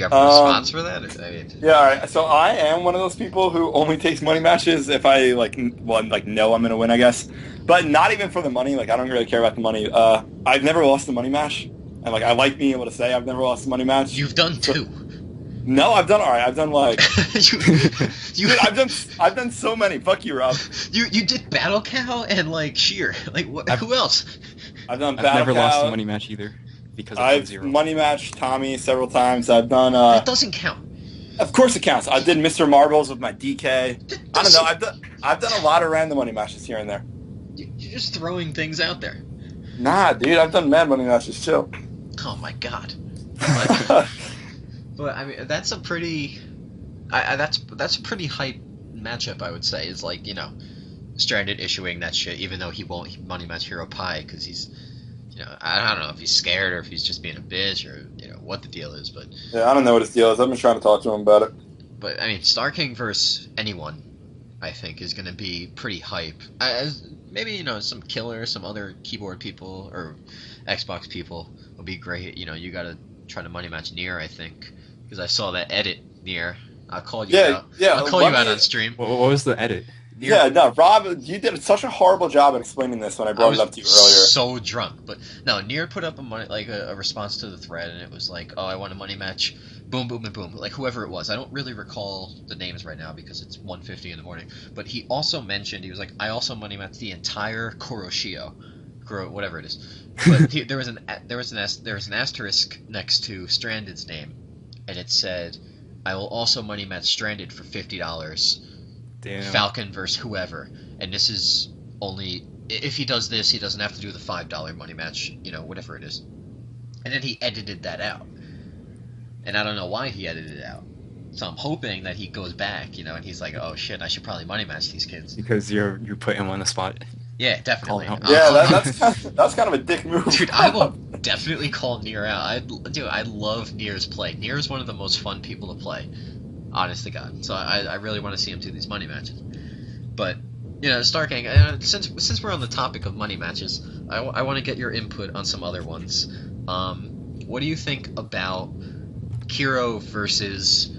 have a response for that? I mean, yeah, all right. So I am one of those people who only takes money matches if I know I'm gonna win, I guess. But not even for the money. Like, I don't really care about the money. I've never lost a money match, and like I like being able to say I've never lost a money match. you've done two. No, I've done all right. I've done like you, dude, I've done so many. Fuck you, Rob. you did Battle Cow and like Sheer. Like, what? Who else? I've done. I've Battle never Cow. lost a money match either because I've I've 0. money matched Tommy several times. I've done. That doesn't count. Of course it counts. I did Mr. Marbles with my DK. I don't know. I've done a lot of random money matches here and there. You're just throwing things out there. Nah, dude, I've done mad money matches too. Oh my god. But I mean, that's a pretty. That's a pretty hype matchup, I would say. Is like, you know, Stranded issuing that shit, even though he won't money match Hero Pie because he's, you know, I don't know if he's scared or if he's just being a bitch or, you know, what the deal is, but Yeah, I don't know what his deal is. I've been trying to talk to him about it. But I mean, Star King versus anyone, I think, is going to be pretty hype. Maybe, you know, some killer, some other keyboard people or Xbox people would be great. You know, you got to try to money match Nier, I think, because I saw that edit Nier. I'll call you out. Yeah, I'll call you out on stream. What was the edit? Nier, Yeah, no, Rob, you did such a horrible job at explaining this when I brought it up to you earlier. So drunk, but no, Nier put up a response to the thread, and it was like, "Oh, I want a money match, boom, boom, and boom." Like whoever it was, I don't really recall the names right now because it's 1:50 in the morning. But he also mentioned he was like, "I also money matched the entire whatever it is." But there was an asterisk next to Stranded's name, and it said, "I will also money match Stranded for $50." Damn. Falcon versus whoever, and this is only if he does this, he doesn't have to do the $5 money match, you know, whatever it is. And then he edited that out, and I don't know why he edited it out. So I'm hoping that he goes back, you know, and he's like, "Oh shit, I should probably money match these kids." Because you put him on the spot. Yeah, definitely. Yeah, that's kind of a dick move. Dude, I will definitely call Nier out. I love Nier's play. Nier is one of the most fun people to play. Honest to God. So I really want to see him do these money matches. But, you know, Star King, since we're on the topic of money matches, I want to get your input on some other ones. What do you think about Kero versus,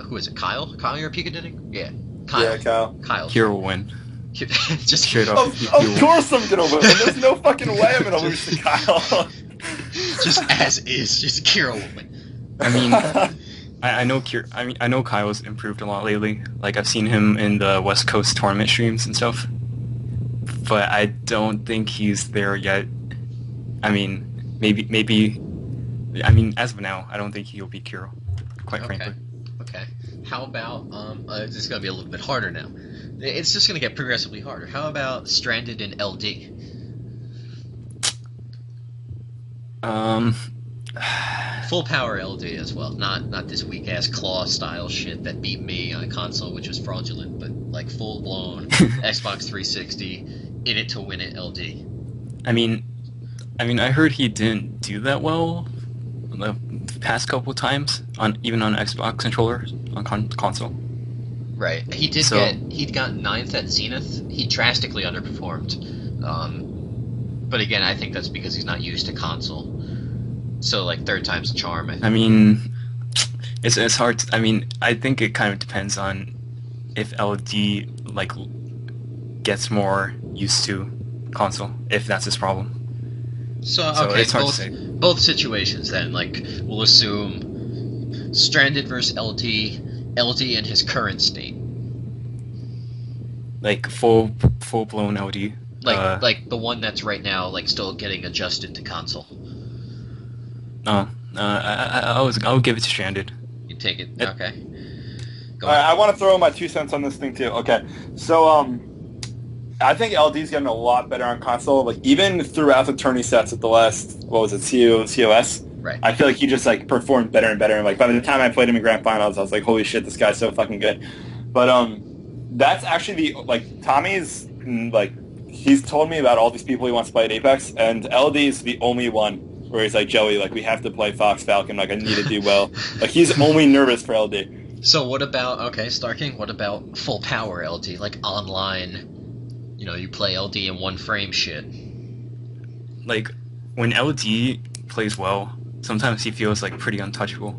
who is it, Kyle? Kyle, you're Pikachuning? Yeah. Kyle. Yeah, Kyle. Kero will win. Just Straight up. Of course I'm gonna win. There's no fucking way I'm gonna lose to Kyle. just as is, just Kero will win. I mean, I know Kyle's improved a lot lately. Like I've seen him in the West Coast tournament streams and stuff, but I don't think he's there yet. I mean, maybe. I mean, as of now, I don't think he'll beat Kero. Quite frankly. Okay. How about this is gonna be a little bit harder now. It's just gonna get progressively harder. How about Stranded in LD? Full power LD as well, not this weak ass claw style shit that beat me on console, which was fraudulent, but like full blown Xbox 360 in it to win it LD. I mean, I heard he didn't do that well the past couple times even on Xbox controllers on console. Right, he got 9th at Zenith. He drastically underperformed, but again, I think that's because he's not used to console. So, like, third time's a charm. I mean, it's hard. I think it kind of depends on if LD like gets more used to console, if that's his problem. So okay, it's hard to say. Both situations then. Like, we'll assume Stranded versus LD in his current state. Like full blown LD. Like the one that's right now, like, still getting adjusted to console. I'll give it to Stranded. You take it? Okay. Go All right, ahead. I want to throw my 2 cents on this thing too. Okay, so I think LD's getting a lot better on console. Like even throughout the tourney sets at the last, what was it, COS? Right. I feel like he just like performed better and better. And like by the time I played him in grand finals, I was like, holy shit, this guy's so fucking good. But that's actually Tommy's like he's told me about all these people he wants to play at Apex, and LD is the only one where he's like, Joey, like, we have to play Fox Falcon, like, I need to do well. Like, he's only nervous for LD. So what about, okay, Star King, what about full power LD, like online, you know, you play LD in one frame shit? Like, when LD plays well, sometimes he feels, like, pretty untouchable.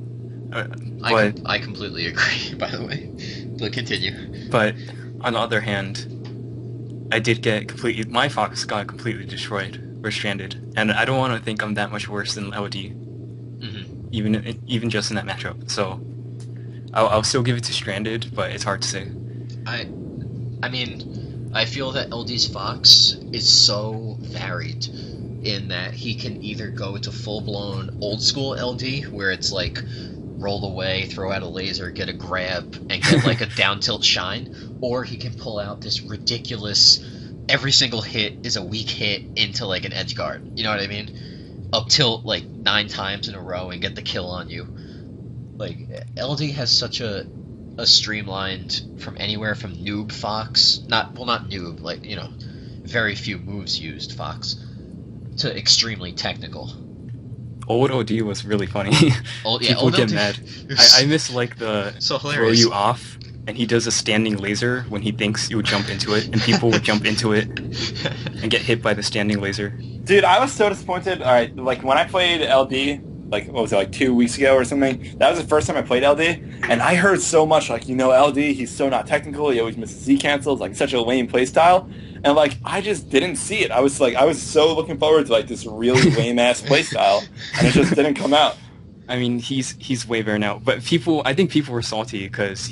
I completely agree, by the way. But continue. But, on the other hand, I did get my Fox got completely destroyed, or stranded, and I don't want to think I'm that much worse than LD, even just in that matchup, so I'll still give it to Stranded, but it's hard to say. I mean, I feel that LD's Fox is so varied in that he can either go to full-blown old-school LD, where it's like, roll away, throw out a laser, get a grab, and get like a down-tilt shine, or he can pull out this ridiculous, every single hit is a weak hit into like an edge guard, you know what I mean? Up tilt like 9 times in a row and get the kill on you. Like, LD has such a streamlined, from anywhere from noob Fox, not noob, like, you know, very few moves used Fox, to extremely technical. Old OD was really funny. People old get LD mad. I miss like the so throw you off, and he does a standing laser when he thinks you would jump into it, and people would jump into it and get hit by the standing laser. Dude, I was so disappointed. All right, like when I played LD, like what was it, like 2 weeks ago or something? That was the first time I played LD, and I heard so much like, you know, LD, he's so not technical. He always misses Z cancels, like such a lame play style. And like I just didn't see it. I was so looking forward to like this really lame ass play style, and it just didn't come out. I mean, he's way better now, but I think people were salty because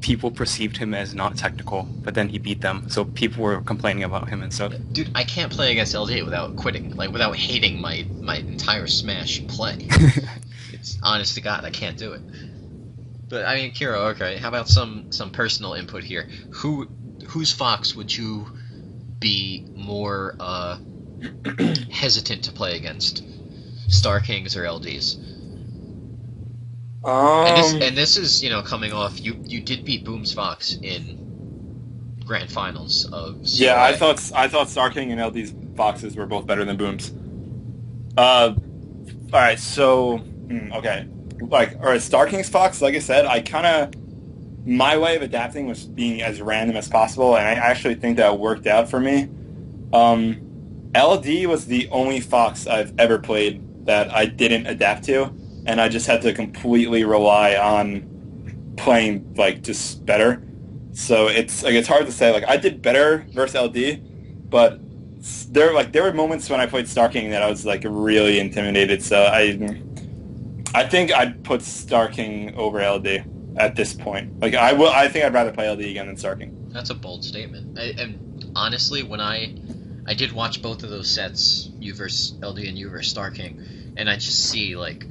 people perceived him as not technical, but then he beat them, so people were complaining about him and stuff. Dude, I can't play against LD without quitting, like without hating my entire Smash play. It's honest to God, I can't do it. But I mean, Kero, okay, how about some personal input here? Whose Fox would you be more hesitant to play against? Star Kings or LDs? And this is, you know, coming off, you did beat Boom's Fox in Grand Finals of COA. Yeah, I thought Star King and LD's Foxes were both better than Boom's. Alright, so okay. Like, alright, Star King's Fox, like I said, my way of adapting was being as random as possible, and I actually think that worked out for me. LD was the only Fox I've ever played that I didn't adapt to, and I just had to completely rely on playing, like, just better. So it's hard to say. Like, I did better versus LD, but there were moments when I played Star King that I was, like, really intimidated, so I think I'd put Star King over LD at this point. Like, I think I'd rather play LD again than Star King. That's a bold statement. And honestly, when I did watch both of those sets, you versus LD and you versus Star King, and I just see, like,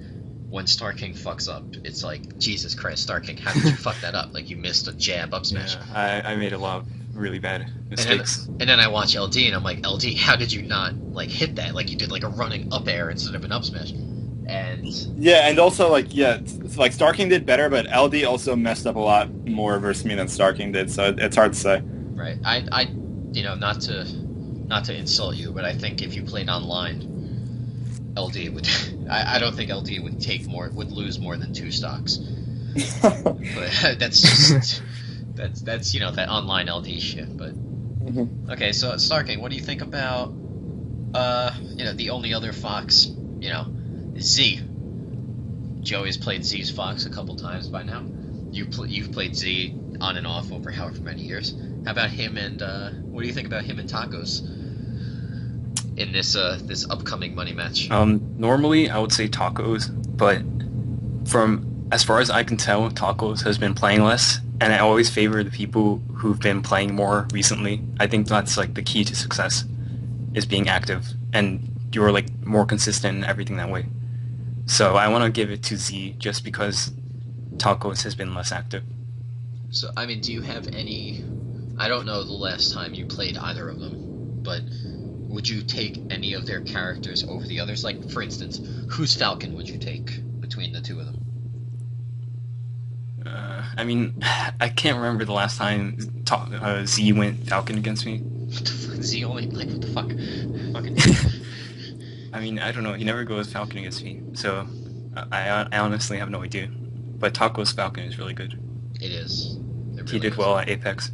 when Star King fucks up, it's like, Jesus Christ, Star King, how did you fuck that up? Like, you missed a jab up smash. Yeah, I made a lot of really bad mistakes. And then I watch LD, and I'm like, LD, how did you not, like, hit that? Like, you did, like, a running up air instead of an up smash. And yeah, and also, like, yeah, like, Star King did better, but LD also messed up a lot more versus me than Star King did, so it's hard to say. Right. I you know, not to insult you, but I think if you played online, LD would. I don't think LD would lose more than 2 stocks. But that's just that's you know, that online LD shit. But okay, so Star King, what do you think about you know, the only other Fox, you know, Z? Joey's played Z's Fox a couple times by now. You've played Z on and off over however many years. How about him and what do you think about him and Tacos in this upcoming money match? Normally I would say Tacos, but from as far as I can tell, Tacos has been playing less, and I always favor the people who've been playing more recently. I think that's like the key to success, is being active, and you're like more consistent in everything that way. So I want to give it to Z just because Tacos has been less active. So, I mean, do you have any... I don't know the last time you played either of them, but would you take any of their characters over the others? Like, for instance, whose Falcon would you take between the two of them? I mean, I can't remember the last time Z went Falcon against me. What the fuck? Z only, like, what the fuck? Fucking... I mean, I don't know. He never goes Falcon against me, so I honestly have no idea. But Taco's Falcon is really good. It is. It really He did is. well at Apex.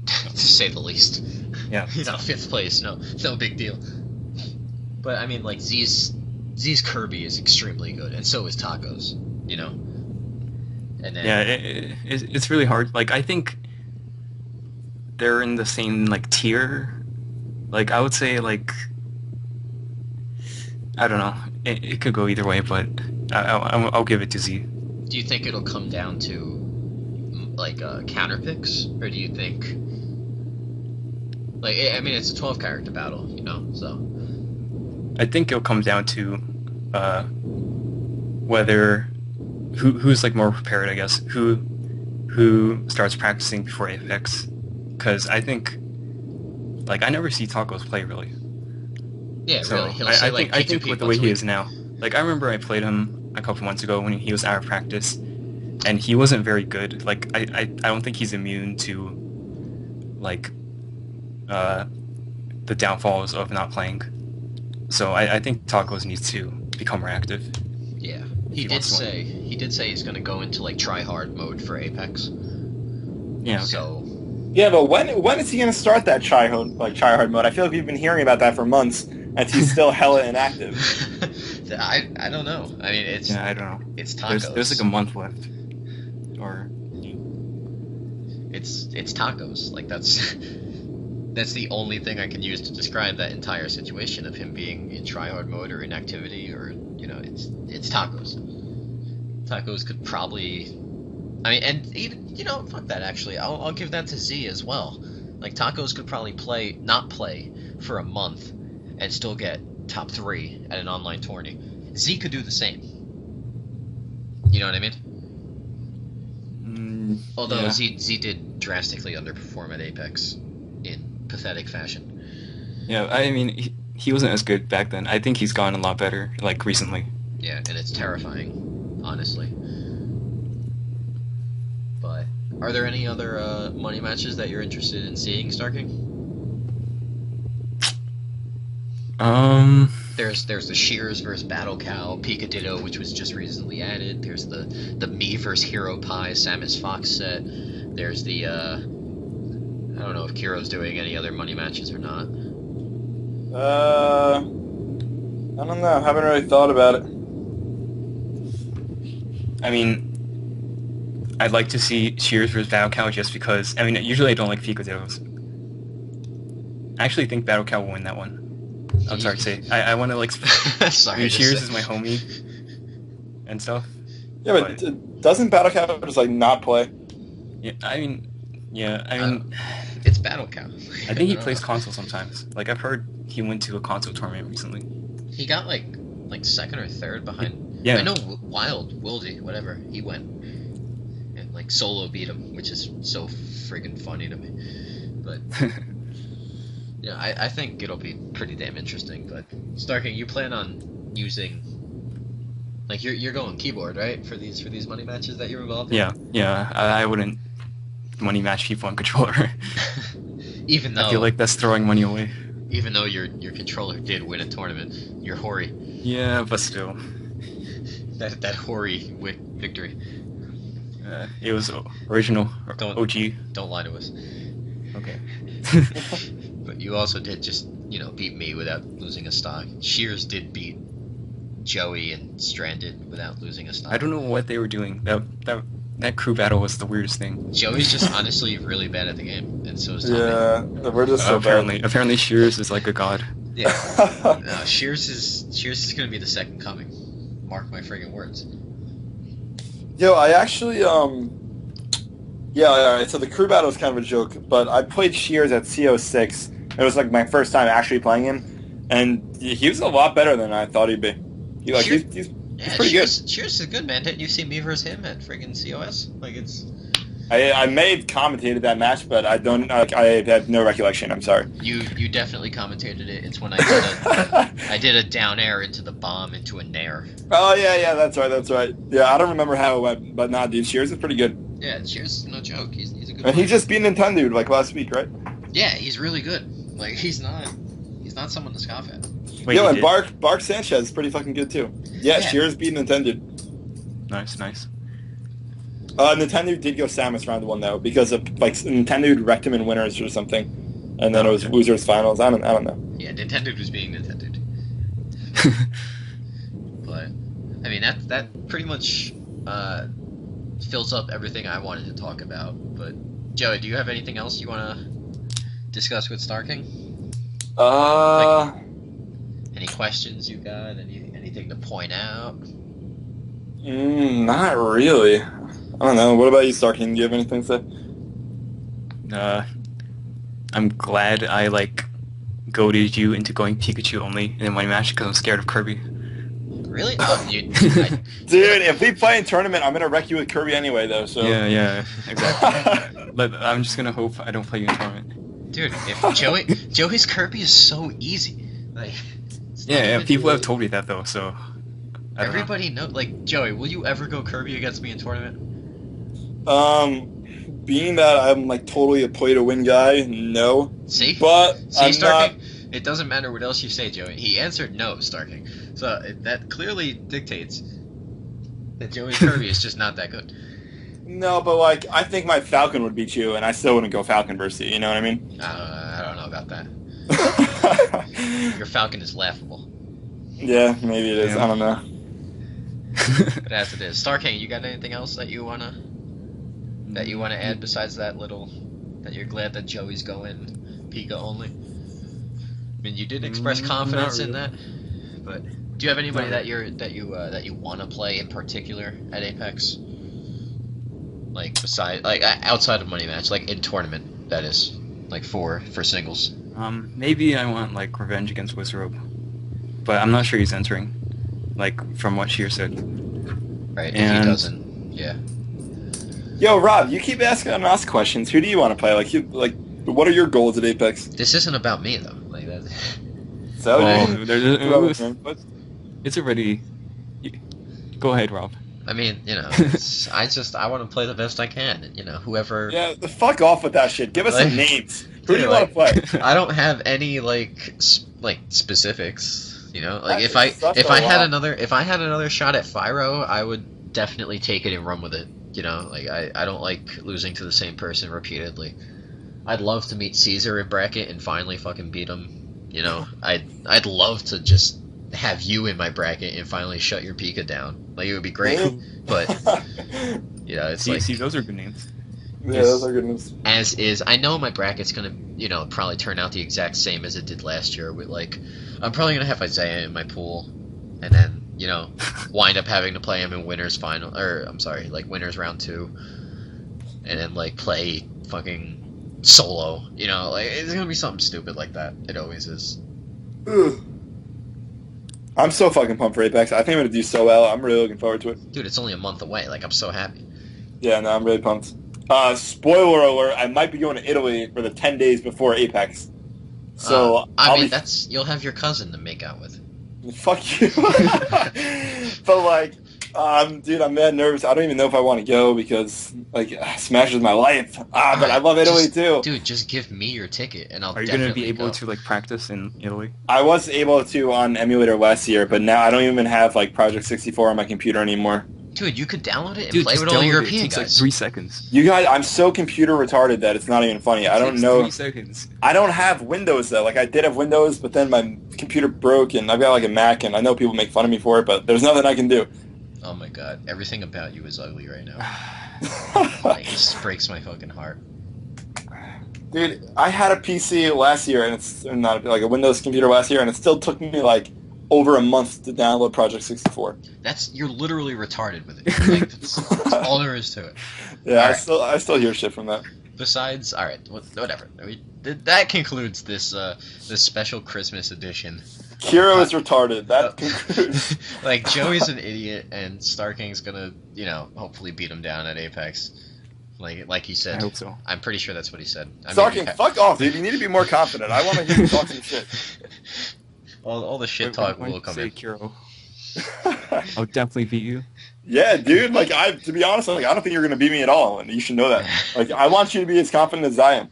To say the least. Yeah. He's on 5th place, no big deal. But, I mean, like, Z's Kirby is extremely good, and so is Taco's, you know? And then... Yeah, it's really hard. Like, I think they're in the same, like, tier. Like, I would say, like... I don't know. It could go either way, but I'll give it to Z. Do you think it'll come down to, like, counter picks? Or do you think... Like, I mean, it's a 12-character battle, you know, so... I think it'll come down to whether... Who's, like, more prepared, I guess. Who starts practicing before Apex. Because I think... Like, I never see Tacos play, really. Yeah, So really. He'll say, I think with the way he is now, like I remember I played him a couple months ago when he was out of practice, and he wasn't very good. Like I don't think he's immune to like the downfalls of not playing. So I think Tacos needs to become more active. Yeah, he did say he's gonna go into like try hard mode for Apex. Yeah. Okay. So. Yeah, but when is he gonna start that try hard mode? I feel like we've been hearing about that for months, and he's still hella inactive. I don't know. I mean, it's I don't know. It's Tacos. There's like a month left, or it's Tacos. Like that's the only thing I can use to describe that entire situation of him being in try hard mode or inactivity, or you know, it's Tacos. Tacos could probably. I mean, and even, you know, fuck that, actually. I'll give that to Z as well. Like, Tacos could probably not play for a month and still get top 3 at an online tourney. Z could do the same. You know what I mean? Although yeah. Z did drastically underperform at Apex in pathetic fashion. Yeah, I mean, he wasn't as good back then. I think he's gone a lot better, like, recently. Yeah, and it's terrifying, honestly. But are there any other money matches that you're interested in seeing, Starking? There's the Shears versus Battle Cow Picadillo, which was just recently added. There's the Me versus Hero Pie Samus Fox set. There's the I don't know if Kero's doing any other money matches or not. I don't know. I haven't really thought about it. I mean, I'd like to see Shears versus Battle Cow just because, I mean, usually I don't like Picadillos. I actually think Battle Cow will win that one. I'm sorry to say. I want to, like... Sorry, I mean, Shears is my homie and stuff. Yeah, but doesn't Battle Cow just, like, not play? Yeah, I mean... It's Battle Cow. I think he plays console sometimes. Like, I've heard he went to a console tournament recently. He got, like second or third behind... Yeah. I know Wildy, whatever, he went. And, like, solo beat him, which is so friggin' funny to me. But... Yeah, I think it'll be pretty damn interesting, but Starking, you plan on using, like, you're going keyboard, right, for these money matches that you're involved in? Yeah, I wouldn't money match people on controller. Even though I feel like that's throwing money away. Even though your controller did win a tournament, your Hori. Yeah, but still. That Hori victory. It was original, OG. Don't lie to us. Okay. But you also did just, beat me without losing a stock. Shears did beat Joey and Stranded without losing a stock. I don't know what they were doing. That crew battle was the weirdest thing. Joey's just honestly really bad at the game, and so is Tommy. Yeah, we're just so bad. Apparently Shears is like a god. Yeah. No, Shears is gonna be the second coming. Mark my friggin' words. Yo, I actually, yeah, alright, so the crew battle was kind of a joke, but I played Shears at CO6. It was like my first time actually playing him, and he was a lot better than I thought he'd be. He's pretty good. Shears is good, man. Didn't you see me versus him at friggin' COS? Like, it's... I may have commentated that match, but I don't. I have no recollection. I'm sorry. You definitely commentated it. It's when I did a down air into the bomb into a nair. Oh yeah, that's right. Yeah, I don't remember how it went, but nah, dude, Shears is pretty good. Yeah, Shears is no joke. He's a good. And he just beat Nintendo like last week, right? Yeah, he's really good. Like he's not someone to scoff at. Wait, Yo, he and did? Bark Sanchez is pretty fucking good too. Yeah, Yeah. Shearer's beat Nintendo. Nice. Nintendo did go Samus round one though because of like Nintendo wrecked him in winners or something, and then Oh, it was okay. losers finals. I don't know. Yeah, Nintendo was being Nintendo. But I mean that pretty much fills up everything I wanted to talk about. But Joey, do you have anything else you want to discuss with Star King? Any questions you got? Anything to point out? Not really. I don't know. What about you, Star King? Do you have anything to say? I'm glad I like goaded you into going Pikachu only in one match because I'm scared of Kirby. Really? Dude, if we play in tournament, I'm gonna wreck you with Kirby anyway, though. So Yeah, exactly. But I'm just gonna hope I don't play you in tournament. Dude, if Joey's Kirby is so easy. Like, it's not Yeah. even- People have told me that though, so. I don't know. Everybody know. Like, Joey, will you ever go Kirby against me in tournament? Being that I'm like totally a play to win guy, no. See? But See, I'm not. Starking? It doesn't matter what else you say, Joey. He answered no, Starking. So that clearly dictates that Joey Kirby is just not that good. No, but like I think my Falcon would beat you, and I still wouldn't go Falcon versus you. You know what I mean? I don't know about that. Your Falcon is laughable. Yeah, maybe it is. Yeah. I don't know. But as it is, Starking, you got anything else that you wanna add besides that that you're glad that Joey's going Pika only? I mean, you did express confidence in that, but do you have anybody that you want to play in particular at Apex? Like outside of money match, like in tournament, that is, like for singles. Maybe I want like revenge against Wizrobe, but I'm not sure he's entering. Like from what Sheer said. Right, if And- he doesn't, yeah. Yo, Rob, you keep asking us questions. Who do you want to play? Like, what are your goals at Apex? This isn't about me though. Like that. So, It's already. Go ahead, Rob. I mean, I want to play the best I can. Whoever. yeah, fuck off with that shit. Give us some Like- names. Who do Dude, you want to play? I don't have any like specifics. Like if That's I a had lot. if I had another shot at Fyro, I would definitely take it and run with it. Like I don't like losing to the same person repeatedly. I'd love to meet Caesar in bracket and finally fucking beat him. I'd love to just have you in my bracket and finally shut your Pika down. Like it would be great. But it's like See, those are good names. Yeah, those are good names. as is. I know my bracket's gonna, probably turn out the exact same as it did last year. With like, I'm probably gonna have Isaiah in my pool, and then wind up having to play him in winners final, or I'm sorry, like winners round 2, and then like play fucking solo. Like it's gonna be something stupid like that. It always is. Ugh. I'm so fucking pumped for Apex. I think I'm gonna do so well. I'm really looking forward to it. Dude, it's only a month away. Like I'm so happy. Yeah, no, I'm really pumped. Spoiler alert: I might be going to Italy for the 10 days before Apex. So I mean, you'll have your cousin to make out with. fuck you. But like, dude, I'm mad nervous. I don't even know if I want to go because like Smash is my life. But I love Italy too. Dude, just give me your ticket and I'll. Are you gonna definitely be able go. to like practice in Italy? I was able to on emulator last year, but now I don't even have like Project 64 on my computer anymore. Dude, you could download it and Dude, play just with all the download it. European It takes like guys. 3 seconds. You guys, I'm so computer retarded that it's not even funny. I don't Takes know. 3 seconds. I don't have Windows though. Like I did have Windows, but then my computer broke, and I've got like a Mac, and I know people make fun of me for it, but there's nothing I can do. Oh my god, everything about you is ugly right now. Like, it just breaks my fucking heart. Dude, I had a PC last year, and it's not like a Windows computer last year, and it still took me like over a month to download Project 64. You're literally retarded with it. Like, that's all there is to it. Yeah, All right. I still hear shit from that. Besides, all right, whatever. That concludes this this special Christmas edition. Kero is retarded. That concludes. Like Joey's an idiot, and Starking's gonna, hopefully beat him down at Apex. Like he said. I hope so. I'm pretty sure that's what he said. Starking, fuck off, dude. You need to be more confident. I want to hear you talk some shit. all the shit I'm talk going will to come say in. Kero. I'll definitely beat you. Yeah, dude. Like, to be honest, like, I don't think you're gonna beat me at all, and you should know that. Like, I want you to be as confident as I am.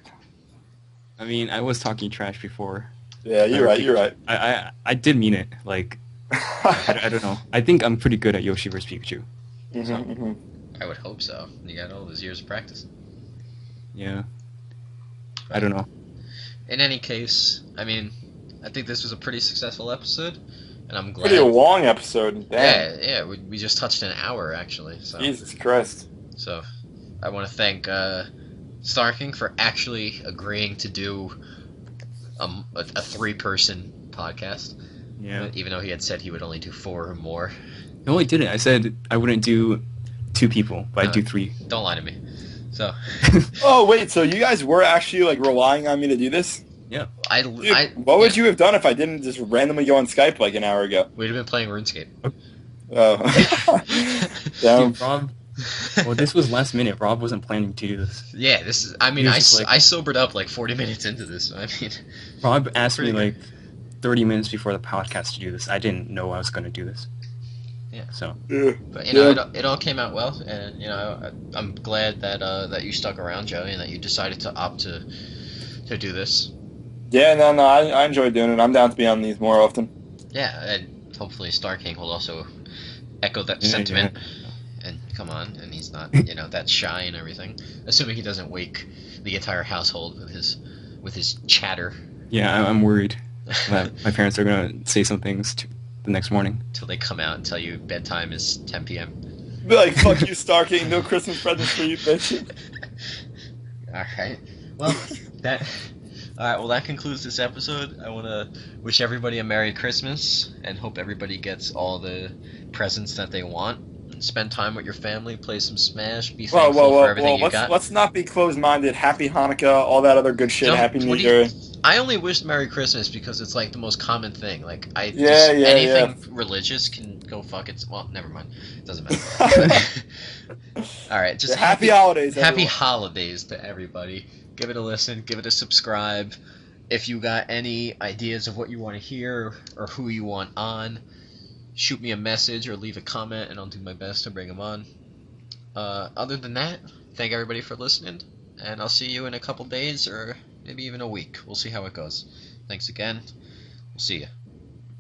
I mean, I was talking trash before. Yeah, you're right. You're right. I did mean it. Like, I don't know. I think I'm pretty good at Yoshi vs Pikachu. I would hope so. You got all those years of practice. Yeah. I don't know. In any case, I mean, I think this was a pretty successful episode, and I'm glad. Pretty long episode. Damn. Yeah. We just touched an hour actually. So. Jesus Christ. So, I want to thank Star King for actually agreeing to do a three-person podcast. Yeah. Even though he had said he would only do 4 or more. No, I didn't. I said I wouldn't do 2 people, but I'd do 3. Don't lie to me. So. Oh wait, so you guys were actually like relying on me to do this? Yeah. Dude, what would you have done if I didn't just randomly go on Skype like an hour ago? We'd have been playing RuneScape. Oh. Damn. Dude, Rob. Well, this was last minute. Rob wasn't planning to do this. Yeah, this is. I mean, I sobered up like 40 minutes into this. I mean, Rob asked me like 30 minutes before the podcast to do this. I didn't know I was going to do this. Yeah. So. Yeah. But you know, it all came out well, and you know, I'm glad that that you stuck around, Joey, and that you decided to opt to do this. Yeah, no, I enjoy doing it. I'm down to be on these more often. Yeah, and hopefully Star King will also echo that sentiment. Yeah. And come on, and he's not, you know, that shy and everything. Assuming he doesn't wake the entire household with his chatter. Yeah, I'm worried that my parents are gonna say some things the next morning. Till they come out and tell you bedtime is 10 p.m. Be like, fuck you, Star King. No Christmas presents for you, bitch. All right. Well, that concludes this episode. I want to wish everybody a Merry Christmas and hope everybody gets all the presents that they want. Spend time with your family, play some Smash, be thankful for everything you got. Let's not be closed-minded. Happy Hanukkah, all that other good shit. Happy New Year. I only wish Merry Christmas because it's like the most common thing. Like anything religious can go fuck it. Well, never mind. It doesn't matter. All right, just happy holidays. Happy holidays to everybody. Give it a listen. Give it a subscribe. If you got any ideas of what you want to hear or who you want on, shoot me a message or leave a comment, and I'll do my best to bring them on. Other than that, thank everybody for listening, and I'll see you in a couple days or maybe even a week. We'll see how it goes. Thanks again. We'll see you.